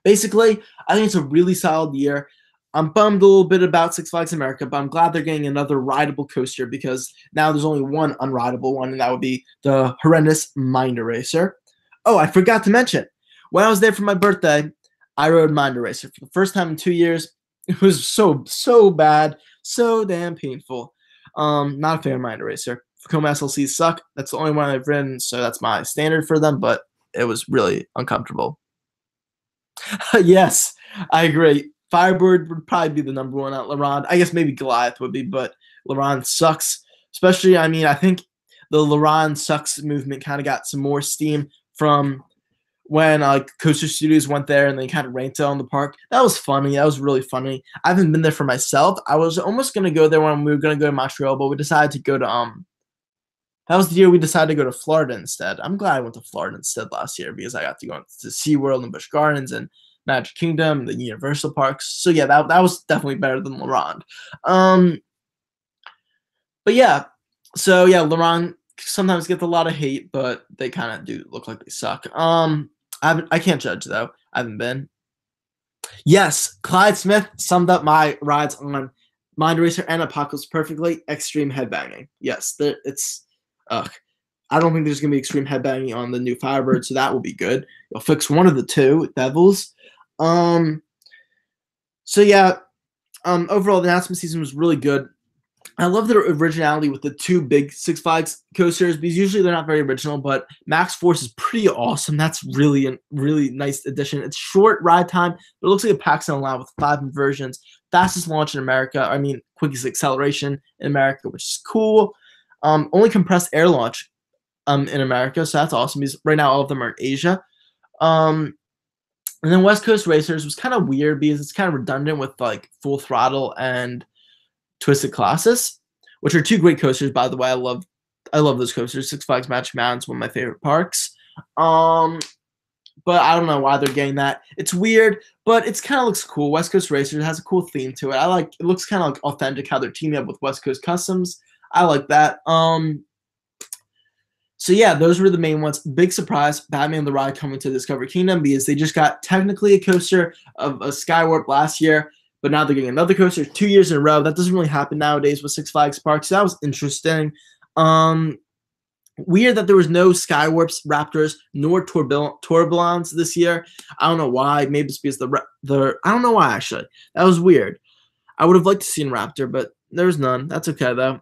Basically, I think it's a really solid year. I'm bummed a little bit about Six Flags America, but I'm glad they're getting another rideable coaster because now there's only one unrideable one, and that would be the horrendous Mind Eraser. Oh, I forgot to mention, when I was there for my birthday, I rode Mind Eraser for the first time in 2 years. It was so bad, so damn painful. Not a fan of Mind Eraser. Tacoma SLCs suck. That's the only one I've ridden, so that's my standard for them, but it was really uncomfortable. Yes, I agree. Firebird would probably be the number one at Laurent. I guess maybe Goliath would be, but Laurent sucks. Especially, I mean, I think the Laurent sucks movement kind of got some more steam from when Coaster Studios went there and they kind of ranked it on the park. That was funny. That was really funny. I haven't been there for myself. I was almost going to go there when we were going to go to Montreal, but we decided to go to that was the year we decided to go to Florida instead. I'm glad I went to Florida instead last year because I got to go to SeaWorld and Busch Gardens and Magic Kingdom and the Universal parks. So yeah, that was definitely better than Laurent. But yeah, so yeah, Laurent sometimes gets a lot of hate, but they kind of do look like they suck. I can't judge though. I haven't been. Yes, Clyde Smith summed up my rides on Mind Racer and Apocalypse perfectly. Extreme headbanging. Yes, it's. I don't think there's gonna be extreme headbanging on the new Firebird, so that will be good. You'll fix one of the two Devils. So yeah, overall the announcement season was really good. I love the originality with the two big Six Flags coasters because usually they're not very original, but Max Force is pretty awesome. That's really a really nice addition. It's short ride time, but it looks like it packs in a lot with 5 inversions. Fastest launch in America. I mean, quickest acceleration in America, which is cool. Only compressed air launch in America, so that's awesome because right now all of them are in Asia. And then West Coast Racers was kind of weird because it's kind of redundant with like Full Throttle and Twisted Colossus, which are 2 great coasters, by the way. I love those coasters. Six Flags Magic Mountain's one of my favorite parks. But I don't know why they're getting that. It's weird, but it kind of looks cool. West Coast Racers has a cool theme to it. It looks kind of like authentic how they're teaming up with West Coast Customs. I like that. So yeah, those were the main ones. Big surprise, Batman the Ride coming to Discovery Kingdom because they just got technically a coaster of a Skywarp last year, but now they're getting another coaster 2 years in a row. That doesn't really happen nowadays with Six Flags parks. So that was interesting. Weird that there was no Skywarps, Raptors, nor Tourbillons this year. I don't know why. Maybe it's because I don't know why actually. That was weird. I would have liked to see a Raptor, but there was none. That's okay though.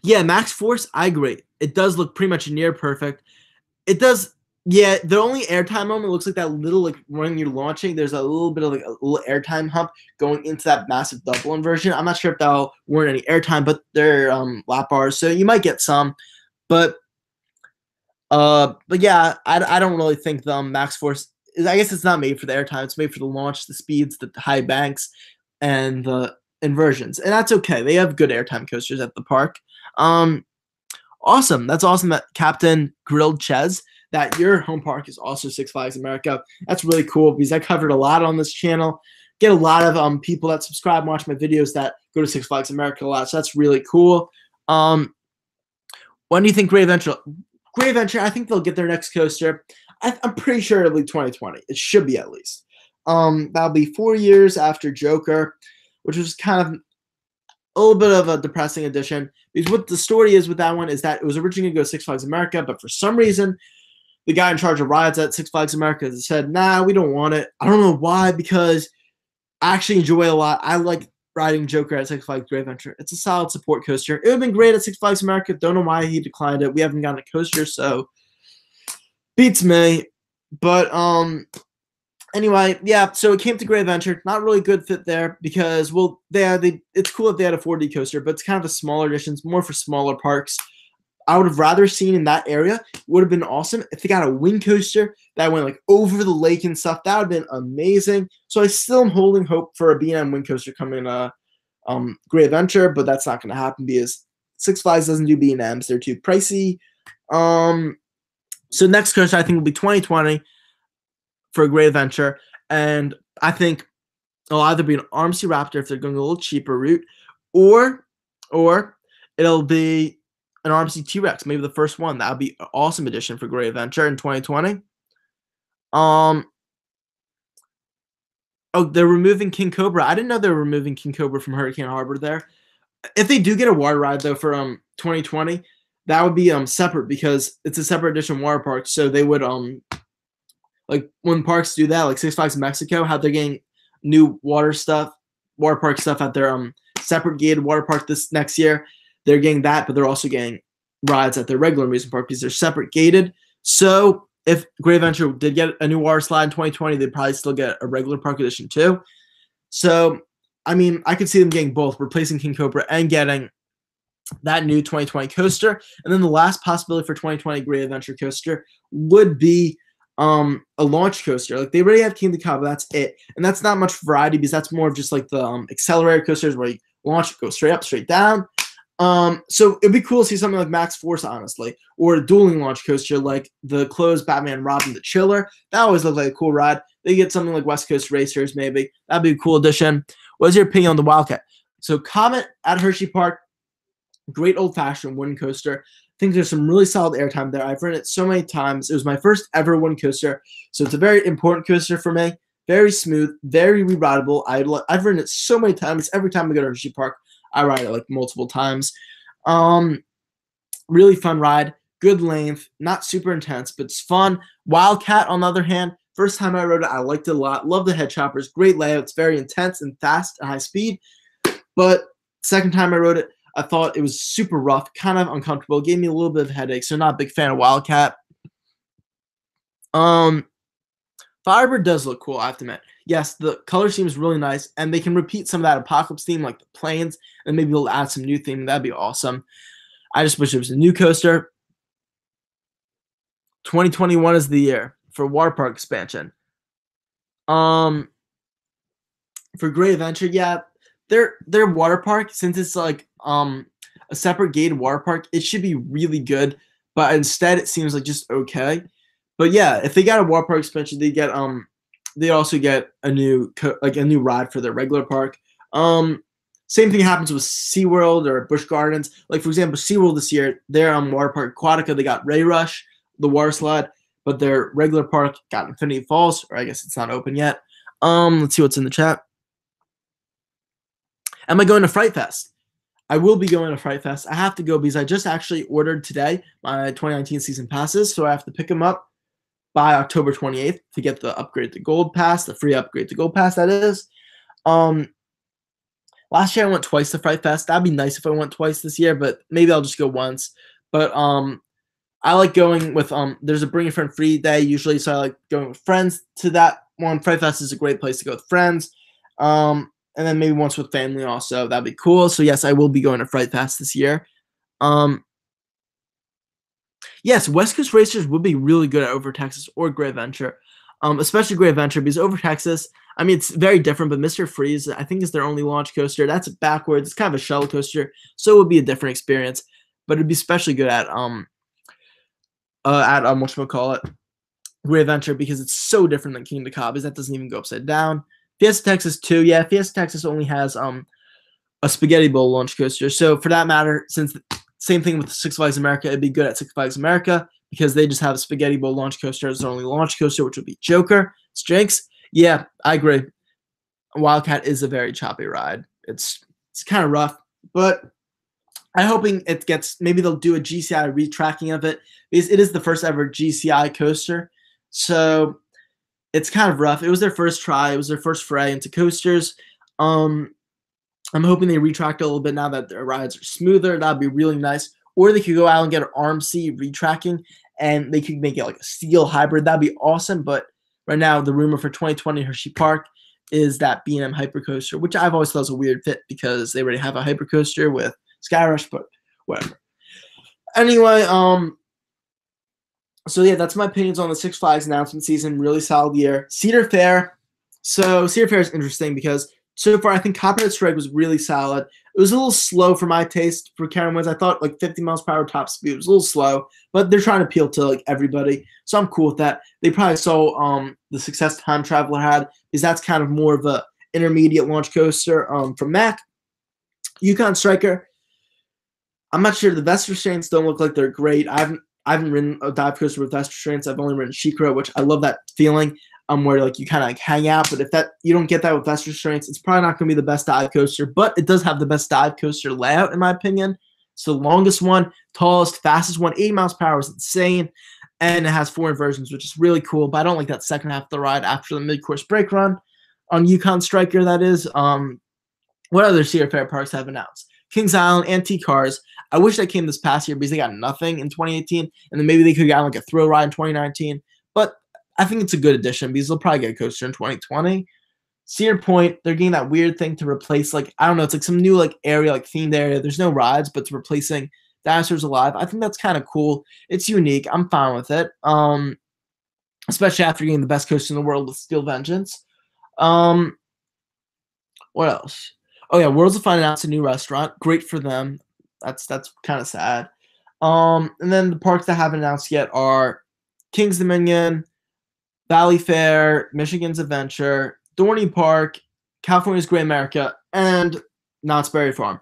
Yeah, Max Force, I agree. It does look pretty much near perfect. It does. Yeah, the only airtime moment looks like that little, like when you're launching, there's a little bit of like a little airtime hump going into that massive double inversion. I'm not sure if that'll warrant any airtime, but they're lap bars, so you might get some. But yeah, I don't really think the Max Force I guess it's not made for the airtime. It's made for the launch, the speeds, the high banks, and the inversions, and that's okay. They have good airtime coasters at the park. Awesome. That's awesome that Captain Grilled Ches, that your home park is also Six Flags America. That's really cool because I covered a lot on this channel. Get a lot of people that subscribe and watch my videos that go to Six Flags America a lot. So that's really cool. When do you think Great Adventure? Great Adventure, I think they'll get their next coaster. I'm pretty sure it'll be 2020. It should be at least. That'll be 4 years after Joker, which was kind of a little bit of a depressing addition. Because what the story is with that one is that it was originally going to go to Six Flags America, but for some reason, the guy in charge of rides at Six Flags America said, nah, we don't want it. I don't know why, because I actually enjoy it a lot. I like riding Joker at Six Flags Great Adventure. It's a solid support coaster. It would have been great at Six Flags America. Don't know why he declined it. We haven't gotten a coaster, so beats me. But anyway, yeah, so it came to Great Adventure. Not really good fit there because, well, it's cool if they had a 4D coaster, but it's kind of a smaller edition. It's more for smaller parks. I would have rather seen in that area. It would have been awesome if they got a wing coaster that went like over the lake and stuff. That would have been amazing. So I still am holding hope for a B&M wing coaster coming to Great Adventure, but that's not going to happen because Six Flags doesn't do B&Ms. They're too pricey. So next coaster I think will be 2020 for a great adventure, and I think it'll either be an RMC Raptor if they're going a little cheaper route, or it'll be an RMC T-Rex, maybe the first one. That would be an awesome addition for Great Adventure in 2020. Oh, they're removing King Cobra. I didn't know they were removing King Cobra from Hurricane Harbor there. If they do get a water ride though for 2020, that would be separate because it's a separate edition water park. So they would like when parks do that, like Six Flags Mexico, how they're getting new water park stuff at their separate gated water park this next year. They're getting that, but they're also getting rides at their regular amusement park because they're separate gated. So if Great Adventure did get a new water slide in 2020, they'd probably still get a regular park edition too. So, I mean, I could see them getting both, replacing King Cobra and getting that new 2020 coaster. And then the last possibility for 2020 Great Adventure coaster would be a launch coaster. Like they already have King of the Cabo, that's it. And that's not much variety because that's more of just like the accelerator coasters where you launch, go straight up, straight down. So it'd be cool to see something like Max Force, honestly, or a dueling launch coaster like the closed Batman Robin the Chiller. That always looked like a cool ride. They get something like West Coast Racers, maybe. That'd be a cool addition. What's your opinion on the Wildcat? So Comet at Hershey Park, great old-fashioned wooden coaster. I think there's some really solid airtime there. I've ridden it so many times. It was my first ever wooden coaster, so it's a very important coaster for me. Very smooth, very re-rideable. I've ridden it so many times. Every time I go to Hershey Park, I ride it like multiple times. Really fun ride, good length, not super intense, but it's fun. Wildcat, on the other hand, first time I rode it, I liked it a lot. Love the head choppers, great layout. It's very intense and fast and high speed. But second time I rode it, I thought it was super rough, kind of uncomfortable. It gave me a little bit of a headache, so not a big fan of Wildcat. Firebird does look cool, I have to admit. Yes, the color seems really nice, and they can repeat some of that Apocalypse theme, like the planes, and maybe they'll add some new theme. That'd be awesome. I just wish it was a new coaster. 2021 is the year for water park expansion. For Great Adventure, yeah, their water park, since it's like a separate gated water park, it should be really good, but instead it seems like just okay. But yeah, if they got a water park expansion, they also get a new ride for their regular park. Same thing happens with SeaWorld or Busch Gardens. Like for example, SeaWorld this year, their water park Aquatica, they got Ray Rush, the water slide, but their regular park got Infinity Falls, or I guess it's not open yet. Let's see what's in the chat. Am I going to Fright Fest? I will be going to Fright Fest. I have to go because I just actually ordered today my 2019 season passes, so I have to pick them up by October 28th to get the upgrade to Gold Pass, the free upgrade to Gold Pass, that is. Last year I went twice to Fright Fest. That'd be nice if I went twice this year, but maybe I'll just go once. But I like going with there's a bring a friend free day usually, so I like going with friends to that one. Fright Fest is a great place to go with friends. And then maybe once with family also. That'd be cool. So yes, I will be going to Fright Fest this year. Yes, West Coast Racers would be really good at Over Texas or Great Adventure, especially Great Adventure because Over Texas, I mean, it's very different, but Mr. Freeze, I think, is their only launch coaster. That's backwards. It's kind of a shuttle coaster, so it would be a different experience, but it'd be especially good at whatchamacallit, Great Adventure because it's so different than King of the Cobras. That doesn't even go upside down. Fiesta Texas too. Yeah, Fiesta Texas only has a Spaghetti Bowl launch coaster. So for that matter, since same thing with Six Flags America, it'd be good at Six Flags America because they just have a Spaghetti Bowl launch coaster as their only launch coaster, which would be Joker. Jinx. Yeah, I agree. Wildcat is a very choppy ride. It's kind of rough, but I'm hoping it gets, maybe they'll do a GCI retracking of it because it is the first ever GCI coaster. So it's kind of rough. It was their first try. It was their first foray into coasters. I'm hoping they retract a little bit now that their rides are smoother. That'd be really nice. Or they could go out and get an RMC retracking, and they could make it like a steel hybrid. That'd be awesome. But right now, the rumor for 2020 Hershey Park is that B&M Hypercoaster, which I've always thought was a weird fit because they already have a Hypercoaster with Skyrush, but whatever. Anyway, so yeah, that's my opinions on the Six Flags announcement season. Really solid year. Cedar Fair. So Cedar Fair is interesting because so far, I think Copperhead Strike was really solid. It was a little slow for my taste for Carowinds. I thought like 50 miles per hour top speed was a little slow, but they're trying to appeal to like everybody, so I'm cool with that. They probably saw the success Time Traveler had, because that's kind of more of a intermediate launch coaster from Mac. Yukon Striker, I'm not sure. The vest restraints don't look like they're great. I haven't ridden a dive coaster with vest restraints. I've only ridden Shikra, which I love that feeling. Where like you kind of like hang out, but if that you don't get that with vest restraints, it's probably not going to be the best dive coaster. But it does have the best dive coaster layout, in my opinion. It's the longest one, tallest, fastest one. 80 miles per hour is insane, and it has 4 inversions, which is really cool. But I don't like that second half of the ride after the mid-course brake run on Yukon Striker. That is. What other Sierra Fair parks have announced? Kings Island, Antique Cars. I wish that came this past year because they got nothing in 2018, and then maybe they could have gotten like a thrill ride in 2019. But I think it's a good addition because they'll probably get a coaster in 2020. Cedar Point, they're getting that weird thing to replace, like, I don't know, it's like some new like area, like themed area. There's no rides, but it's replacing Dinosaurs Alive. I think that's kind of cool. It's unique. I'm fine with it. Especially after getting the best coaster in the world with Steel Vengeance. What else? Oh yeah, Worlds of Fun announced a new restaurant. Great for them. That's kind of sad. And then the parks that haven't announced yet are Kings Dominion, Valley Fair, Michigan's Adventure, Dorney Park, California's Great America, and Knott's Berry Farm.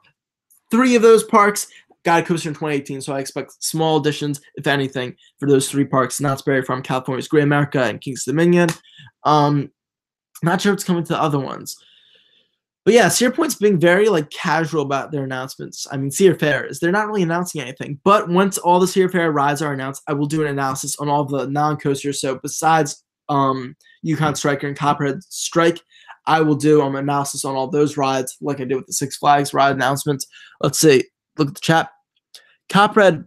3 of those parks got a coaster in 2018, so I expect small additions, if anything, for those 3 parks: Knott's Berry Farm, California's Great America, and Kings Dominion. Not sure what's coming to the other ones. But yeah, Cedar Point's being very like casual about their announcements. I mean, Cedar Fair is. They're not really announcing anything. But once all the Cedar Fair rides are announced, I will do an analysis on all the non-coasters. So besides Yukon Striker and Copperhead Strike, I will do an analysis on all those rides, like I did with the Six Flags ride announcements. Let's see. Look at the chat. Copperhead,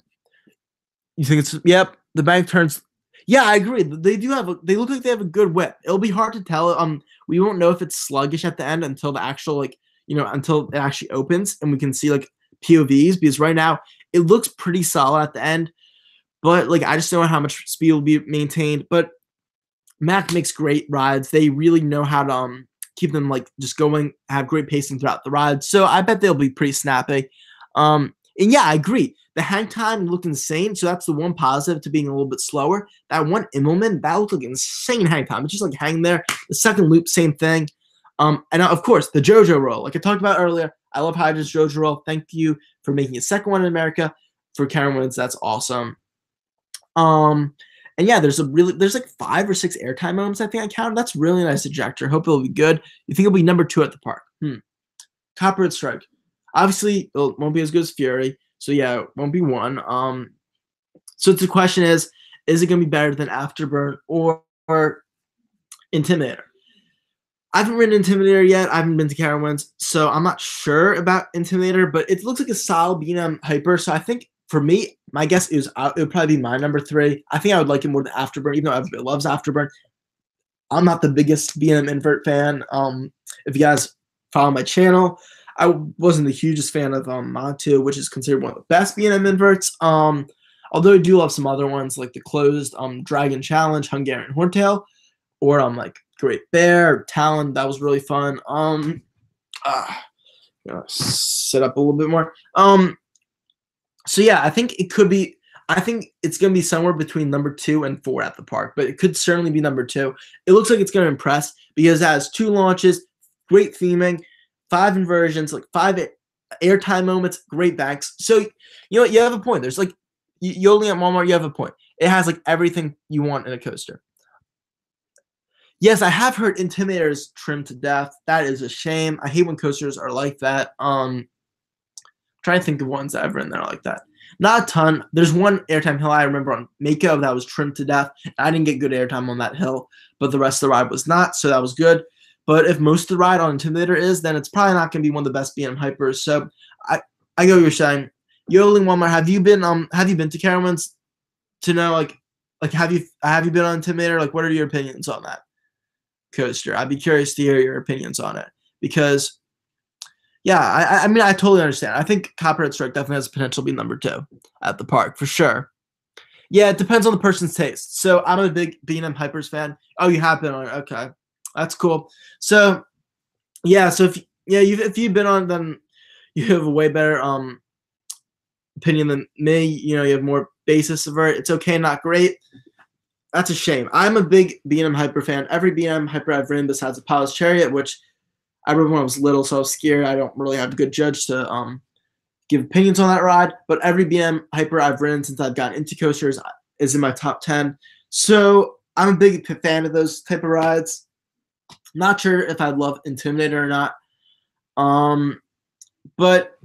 you think it's, yep, the bank turns. Yeah, I agree. They do have they look like they have a good whip. It'll be hard to tell. We won't know if it's sluggish at the end until the actual, like, until it actually opens and we can see like POVs, because right now it looks pretty solid at the end. But like I just don't know how much speed will be maintained. But Mac makes great rides. They really know how to keep them like just going, have great pacing throughout the ride. So I bet they'll be pretty snappy. And yeah, I agree. The hang time looked insane, so that's the one positive to being a little bit slower. That one Immelman, that looked like insane hang time. It's just like hang there. The second loop, same thing. And of course, the JoJo roll, like I talked about earlier. I love Hydra's JoJo roll. Thank you for making a second one in America for Carowinds. That's awesome. And yeah, there's like 5 or 6 airtime moments I think I counted. That's really nice ejector. Hope it'll be good. You think it'll be number 2 at the park? Copperhead Strike. Obviously, it won't be as good as Fury. So yeah, it won't be 1. So the question is it going to be better than Afterburn or Intimidator? I haven't ridden Intimidator yet. I haven't been to Carowinds, so I'm not sure about Intimidator, but it looks like a solid B&M hyper. So I think for me, my guess is it would probably be my number 3. I think I would like it more than Afterburn, even though everybody loves Afterburn. I'm not the biggest B&M invert fan. If you guys follow my channel, I wasn't the hugest fan of Mod 2, which is considered one of the best B&M inverts. Although I do love some other ones like the closed Dragon Challenge, Hungarian Horntail, or like Great Bear, Talon. That was really fun. Sit up a little bit more. So yeah, I think it could be. I think it's going to be somewhere between number 2 and 4 at the park, but it could certainly be number 2. It looks like it's going to impress because it has 2 launches, great theming, 5 inversions, like 5 airtime moments, great banks. So, you know what? You have a point. There's like, Yoli at Walmart, you have a point. It has like everything you want in a coaster. Yes, I have heard Intimidator is trimmed to death. That is a shame. I hate when coasters are like that. Trying to think of ones that I've ridden that are like that. Not a ton. There's one airtime hill I remember on Mako that was trimmed to death. I didn't get good airtime on that hill, but the rest of the ride was not, so that was good. But if most of the ride on Intimidator is, then it's probably not going to be one of the best B&M hypers. So I get what you're saying. Yoli Walmart, have you been to Carowinds to know like have you been on Intimidator? Like, what are your opinions on that coaster? I'd be curious to hear your opinions on it because, yeah, I mean I totally understand. I think Copperhead Strike definitely has potential to be number 2 at the park for sure. Yeah, it depends on the person's taste. So I'm a big B&M Hypers fan. Oh, you have been on it. Okay. That's cool. So, Yeah, so if you've been on, then you have a way better opinion than me. You know, you have more basis of it. It's okay, not great. That's a shame. I'm a big B&M Hyper fan. Every B&M Hyper I've ridden besides the Pilot's Chariot, which I rode when I was little, so I was scared. I don't really have a good judge to give opinions on that ride. But every B&M Hyper I've ridden since I've gotten into coasters is in my top 10. So I'm a big fan of those type of rides. Not sure if I love Intimidator or not. But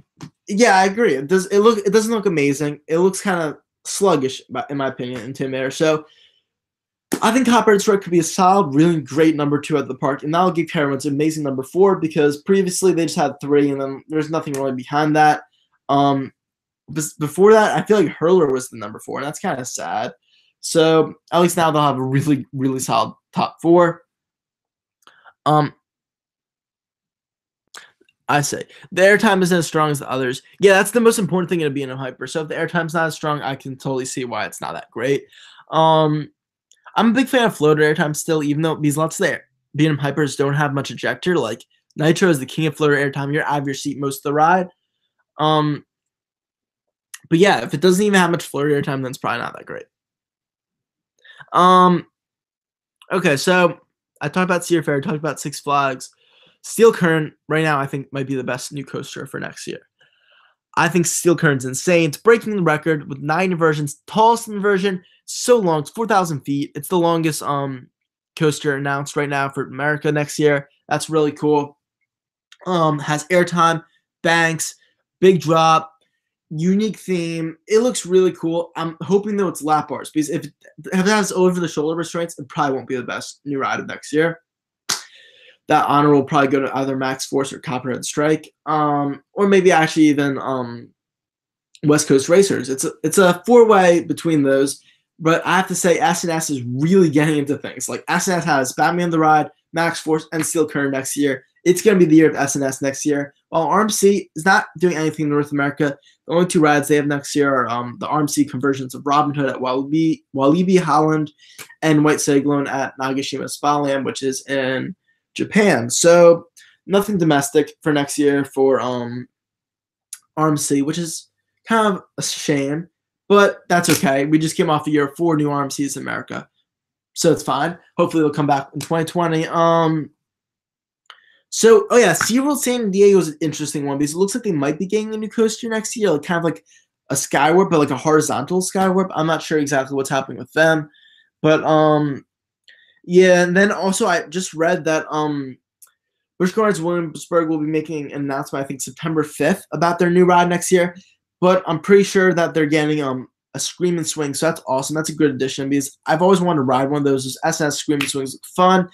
yeah, I agree. It doesn't look amazing. It looks kind of sluggish, in my opinion, Intimidator. So I think Copperhead Strike could be a solid, really great number 2 at the park, and that'll give Carowinds an amazing number 4 because previously they just had 3, and then there's nothing really behind that. Before that, I feel like Hurler was the number 4, and that's kind of sad. So at least now they'll have a really, really solid top 4. I say the airtime isn't as strong as the others. Yeah, that's the most important thing in a B&M Hyper. So if the airtime's not as strong, I can totally see why it's not that great. I'm a big fan of floater airtime still, even though these lots there B&M Hypers don't have much ejector. Like Nitro is the king of floater airtime. You're out of your seat most of the ride. But yeah, if it doesn't even have much floater airtime, then it's probably not that great. Okay, so I talked about Cedar Fair, talked about Six Flags. Steel Current right now I think might be the best new coaster for next year. I think Steel Current's insane. It's breaking the record with 9 inversions, tallest inversion, so long. It's 4,000 feet. It's the longest coaster announced right now for America next year. That's really cool. Has airtime, banks, big drop, unique theme. It looks really cool. I'm hoping though it's lap bars because if it has over the shoulder restraints, it probably won't be the best new ride of next year. That honor will probably go to either Max Force or Copperhead Strike, or maybe actually even West Coast Racers. It's a 4-way between those, but I have to say S&S is really getting into things. Like S&S has Batman the Ride, Max Force, and Steel Current next year. It's going to be the year of S&S next year. While RMC is not doing anything in North America, the only 2 rides they have next year are the RMC conversions of Robin Hood at Walibi Holland and White Cyclone at Nagashima Spa-Land, which is in Japan. So nothing domestic for next year for RMC, which is kind of a shame, but that's okay. We just came off a year of 4 new RMCs in America, so it's fine. Hopefully they'll come back in 2020. So, oh yeah, SeaWorld San Diego is an interesting one because it looks like they might be getting a new coaster next year, like kind of like a Skywarp, but like a horizontal Skywarp. I'm not sure exactly what's happening with them, but yeah, and then also I just read that Busch Gardens Williamsburg will be making an announcement, I think September 5th, about their new ride next year. But I'm pretty sure that they're getting a Scream and Swing, so that's awesome. That's a good addition because I've always wanted to ride one of those. Those S&S Scream and Swings look fun,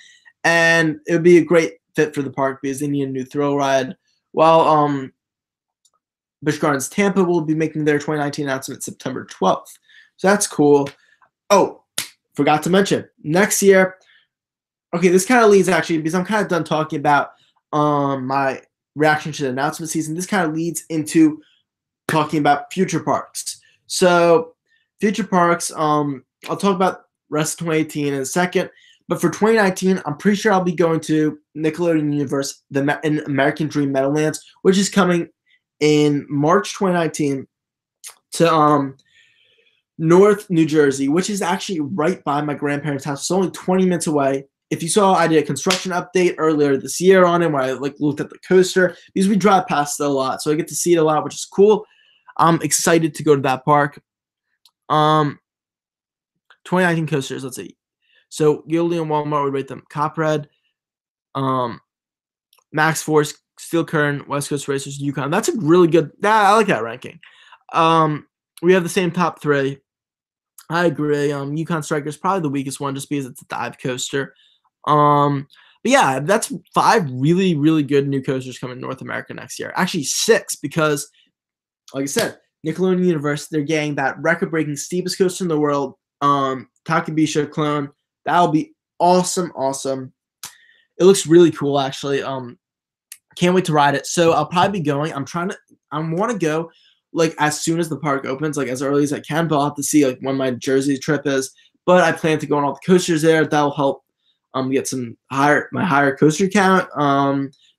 and it would be a great fit for the park because they need a new thrill ride. While Busch Gardens Tampa will be making their 2019 announcement September 12th. So that's cool. Oh, forgot to mention, next year, okay, this kind of leads actually, because I'm kind of done talking about my reaction to the announcement season. This kind of leads into talking about future parks. So future parks, I'll talk about rest of 2018 in a second. But for 2019, I'm pretty sure I'll be going to Nickelodeon Universe, in American Dream Meadowlands, which is coming in March 2019 to North New Jersey, which is actually right by my grandparents' house. It's only 20 minutes away. If you saw, I did a construction update earlier this year on it where I looked at the coaster because we drive past it a lot, so I get to see it a lot, which is cool. I'm excited to go to that park. 2019 coasters, let's see. So Gildy and Walmart would rate them Copperhead, Max Force, Steel Current, West Coast Racers, Yukon. That's a really good. I like that ranking. We have the same top 3. I agree. Yukon Striker is probably the weakest one just because it's a dive coaster. But yeah, that's 5 really, really good new coasters coming to North America next year. Actually 6 because, like I said, Nickelodeon Universe, they're getting that record-breaking steepest coaster in the world, Takabisha clone. That'll be awesome, awesome. It looks really cool, actually. Can't wait to ride it. So I'll probably be going. I want to go like as soon as the park opens, like as early as I can. But I'll have to see like when my Jersey trip is. But I plan to go on all the coasters there. That'll help Get some higher coaster count.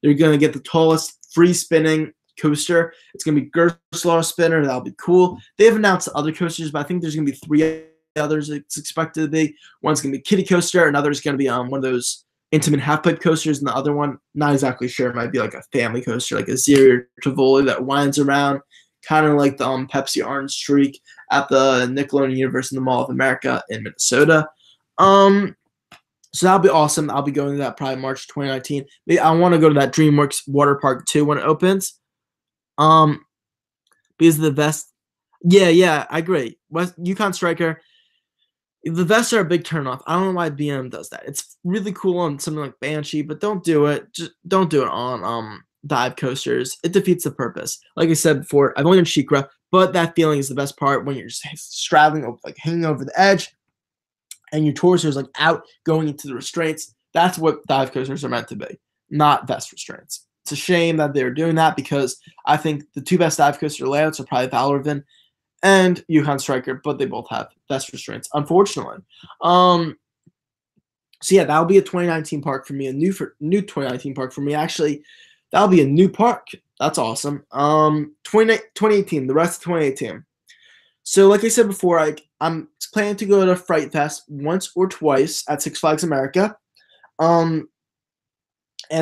They're gonna get the tallest free spinning coaster. It's gonna be Gerstlauer spinner. That'll be cool. They have announced the other coasters, but I think there's gonna be 3 others. It's expected to be. One's gonna be Kitty Coaster. Another is gonna be one of those intimate half pipe coasters, and the other one, not exactly sure. It might be like a family coaster, like a Zero Tivoli that winds around, kind of like the Pepsi Orange Streak at the Nickelodeon Universe in the Mall of America in Minnesota. So that'll be awesome. I'll be going to that probably March 2019. Maybe I want to go to that DreamWorks water park too when it opens. Because the vest, yeah, I agree. Yukon Striker, the vests are a big turnoff. I don't know why BM does that. It's really cool on something like Banshee, but don't do it. Just don't do it on dive coasters. It defeats the purpose. Like I said before, I've only done Shikra, but that feeling is the best part when you're just straddling, like hanging over the edge, and your torso is like out going into the restraints. That's what dive coasters are meant to be, not vest restraints. It's a shame that they're doing that because I think the 2 best dive coaster layouts are probably Valorvin and Yukon Striker, but they both have vest restraints, unfortunately. So yeah, that'll be a 2019 park for me, a new 2019 park for me. Actually, that'll be a new park. That's awesome. 2018, the rest of 2018. So like I said before, I'm planning to go to Fright Fest once or twice at Six Flags America. And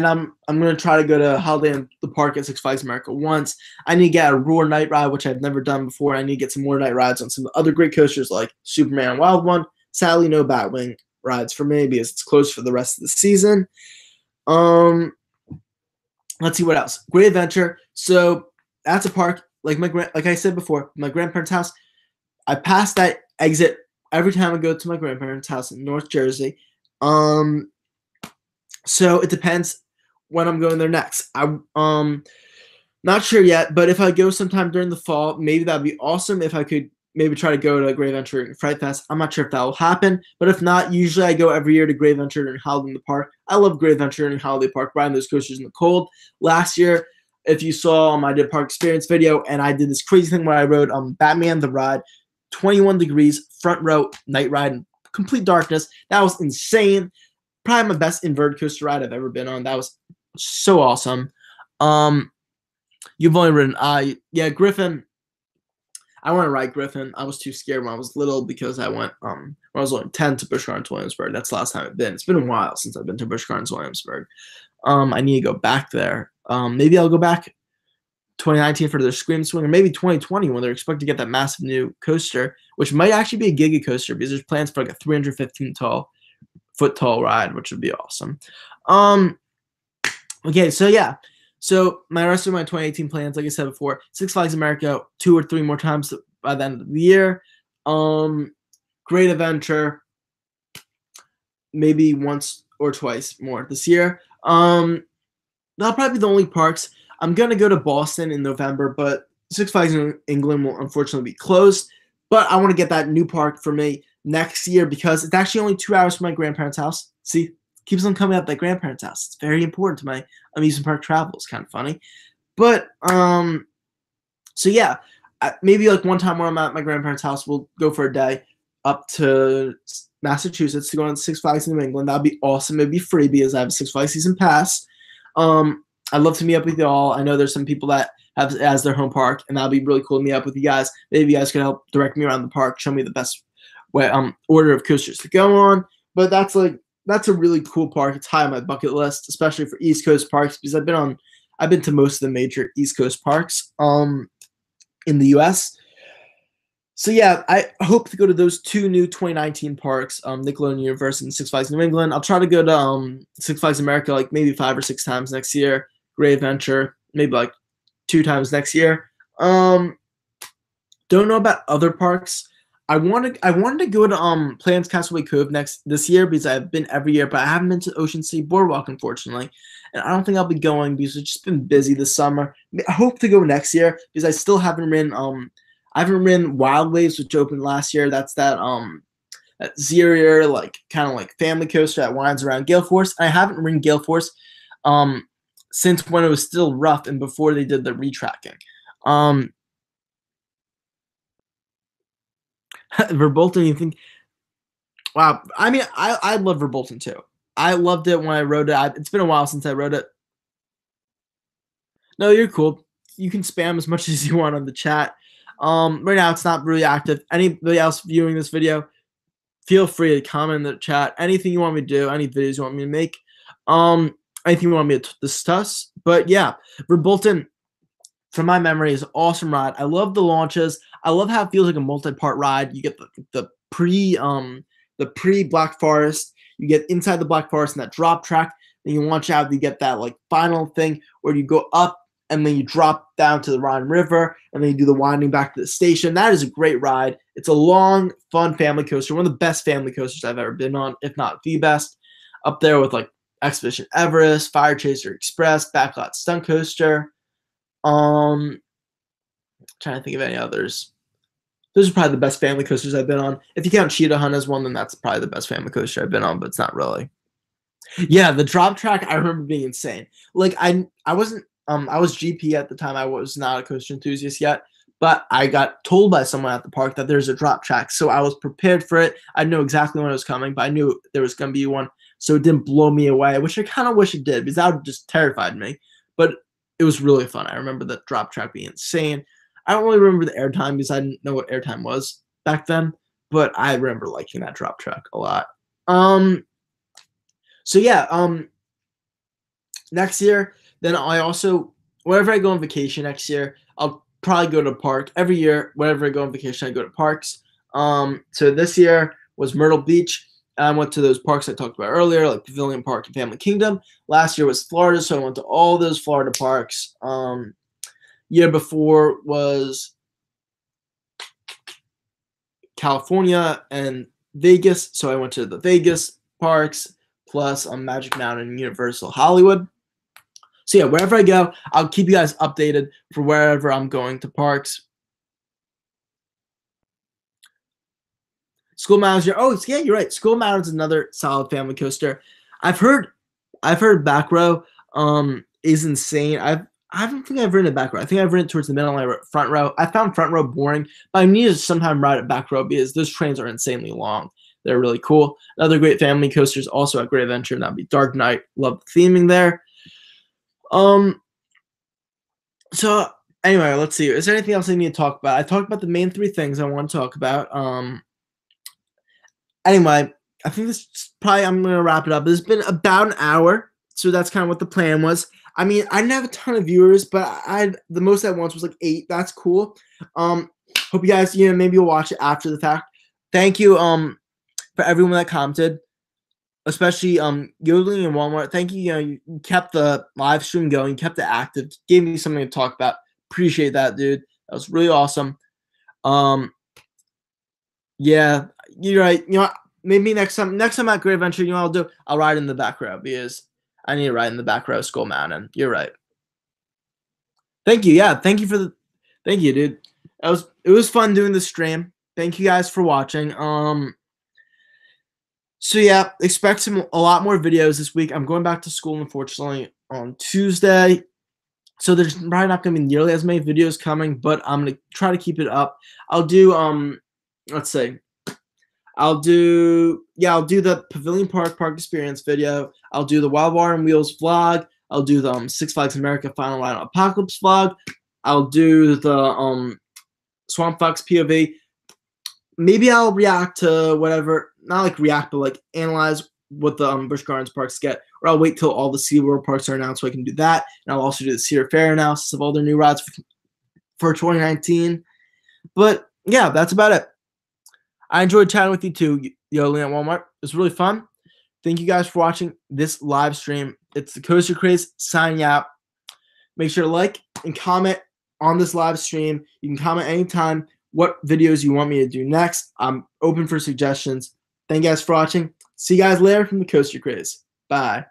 I'm gonna try to go to Holiday in the Park at Six Flags America once. I need to get a Roar Night Ride, which I've never done before. I need to get some more night rides on some other great coasters like Superman Wild One. Sadly, no Batwing rides for me because it's closed for the rest of the season. Let's see what else. Great Adventure. So that's a park like I said before, my grandparents' house. I pass that exit every time I go to my grandparents' house in North Jersey. So it depends when I'm going there next. I'm not sure yet, but if I go sometime during the fall, maybe that'd be awesome if I could maybe try to go to Great Adventure and Fright Fest. I'm not sure if that will happen, but if not, usually I go every year to Great Adventure and Holiday in the Park. I love Great Adventure and Holiday Park, riding those coasters in the cold. Last year, if you saw my Did Park Experience video, and I did this crazy thing where I rode Batman the Ride, 21 degrees, front row, night ride, in complete darkness. That was insane. Probably my best inverted coaster ride I've ever been on. That was so awesome. You've only ridden, Griffin. I want to ride Griffin. I was too scared when I was little because I went when I was only 10 to Busch Gardens Williamsburg. That's the last time I've been. It's been a while since I've been to Busch Gardens Williamsburg. I need to go back there. Maybe I'll go back 2019 for their Scream Swing, or maybe 2020 when they're expected to get that massive new coaster, which might actually be a Giga coaster because there's plans for like a 315-foot tall ride, which would be awesome. Okay, so yeah. So my rest of my 2018 plans, like I said before, Six Flags America 2 or 3 more times by the end of the year. Great Adventure, maybe once or twice more this year. That'll probably be the only parks. I'm gonna go to Boston in November, but Six Flags in England will unfortunately be closed. But I want to get that new park for me next year because it's actually only 2 hours from my grandparents' house. See, keeps on coming up that grandparents' house. It's very important to my amusement park travel. It's kind of funny. But, so yeah, maybe like one time when I'm at my grandparents' house, we'll go for a day up to Massachusetts to go on Six Flags in New England. That'd be awesome. It'd be free because I have a Six Flags season pass. I'd love to meet up with you all. I know there's some people that have it as their home park, and that'd be really cool to meet up with you guys. Maybe you guys could help direct me around the park, show me the best way, order of coasters to go on. But that's a really cool park. It's high on my bucket list, especially for East Coast parks because I've been to most of the major East Coast parks in the US. So yeah, I hope to go to those 2 new 2019 parks, Nickelodeon Universe and Six Flags New England. I'll try to go to Six Flags America like maybe 5 or 6 times next year. Great Adventure, maybe like 2 times next year. Don't know about other parks. I wanted to go to Plans Castaway Cove this year because I've been every year, but I haven't been to Ocean City Boardwalk, unfortunately. And I don't think I'll be going because it's just been busy this summer. I hope to go next year because I still haven't ridden Wild Waves, which opened last year. That's that Zero like kind of like family coaster that winds around Gale Force. I haven't ridden Gale Force since when it was still rough and before they did the retracking. Verbolten, you think? Wow. I mean, I love Verbolten too. I loved it when I wrote it. It's been a while since I wrote it. No, you're cool. You can spam as much as you want on the chat. Right now it's not really active. Anybody else viewing this video, feel free to comment in the chat. Anything you want me to do, any videos you want me to make, anything you want me to discuss. But yeah, Rebolton, from my memory, is an awesome ride. I love the launches. I love how it feels like a multi-part ride. You get the pre Black Forest. You get inside the Black Forest and that drop track. Then you launch out. You get that like final thing where you go up and then you drop down to the Rhine River and then you do the winding back to the station. That is a great ride. It's a long, fun family coaster. One of the best family coasters I've ever been on, if not the best. Up there with like Expedition Everest, Fire Chaser Express, Backlot Stunt Coaster. Trying to think of any others. Those are probably the best family coasters I've been on. If you count Cheetah Hunt as one, then that's probably the best family coaster I've been on, but it's not really. Yeah, the drop track I remember being insane. Like I wasn't I was GP at the time. I was not a coaster enthusiast yet, but I got told by someone at the park that there's a drop track, so I was prepared for it. I knew exactly when it was coming, but I knew there was going to be one, so it didn't blow me away, which I kind of wish it did because that would have just terrified me. But it was really fun. I remember the drop track being insane. I don't really remember the airtime because I didn't know what airtime was back then, but I remember liking that drop track a lot. So yeah, next year, then I also, wherever I go on vacation next year, I'll probably go to a park. Every year, whenever I go on vacation, I go to parks. So this year was Myrtle Beach. I went to those parks I talked about earlier, like Pavilion Park and Family Kingdom. Last year was Florida, so I went to all those Florida parks. Year before was California and Vegas, so I went to the Vegas parks, plus Magic Mountain and Universal Hollywood. So yeah, wherever I go, I'll keep you guys updated for wherever I'm going to parks. School Mountains. Oh, yeah, you're right. School Mountains is another solid family coaster. I've heard back row is insane. I don't think I've ridden it back row. I think I've ridden it towards the middle and front row. I found front row boring, but I need to sometime ride it back row because those trains are insanely long. They're really cool. Another great family coaster is also at Great Adventure, and that'd be Dark Knight. Love the theming there. So anyway, let's see. Is there anything else I need to talk about? I talked about the main three things I want to talk about. Anyway, I think this is probably, I'm going to wrap it up. It's been about an hour, so that's kind of what the plan was. I mean, I didn't have a ton of viewers, but the most at once was like 8. That's cool. Hope you guys, maybe you'll watch it after the fact. Thank you for everyone that commented, especially Yodeling and Walmart. Thank you. You kept the live stream going, kept it active, gave me something to talk about. Appreciate that, dude. That was really awesome. Yeah, you're right. Maybe next time at Great Adventure, I'll ride in the back row because I need to ride in the back row of Skull Mountain. You're right. Thank you. Yeah, thank you, dude. It was fun doing the stream. Thank you guys for watching. So yeah, expect a lot more videos this week. I'm going back to school, unfortunately, on Tuesday. So there's probably not going to be nearly as many videos coming, but I'm going to try to keep it up. I'll do, let's see. I'll do the Pavilion Park Experience video. I'll do the Wild Water and Wheels vlog. I'll do the Six Flags America Final Ride Apocalypse vlog. I'll do the Swamp Fox POV. Maybe I'll react to whatever, not like react, but like analyze what the Busch Gardens parks get. Or I'll wait till all the SeaWorld parks are announced so I can do that. And I'll also do the Cedar Fair analysis of all their new rides for 2019. But yeah, that's about it. I enjoyed chatting with you too, Yodeling at Walmart. It was really fun. Thank you guys for watching this live stream. It's the Coaster Craze signing out. Make sure to like and comment on this live stream. You can comment anytime what videos you want me to do next. I'm open for suggestions. Thank you guys for watching. See you guys later from the Coaster Craze. Bye.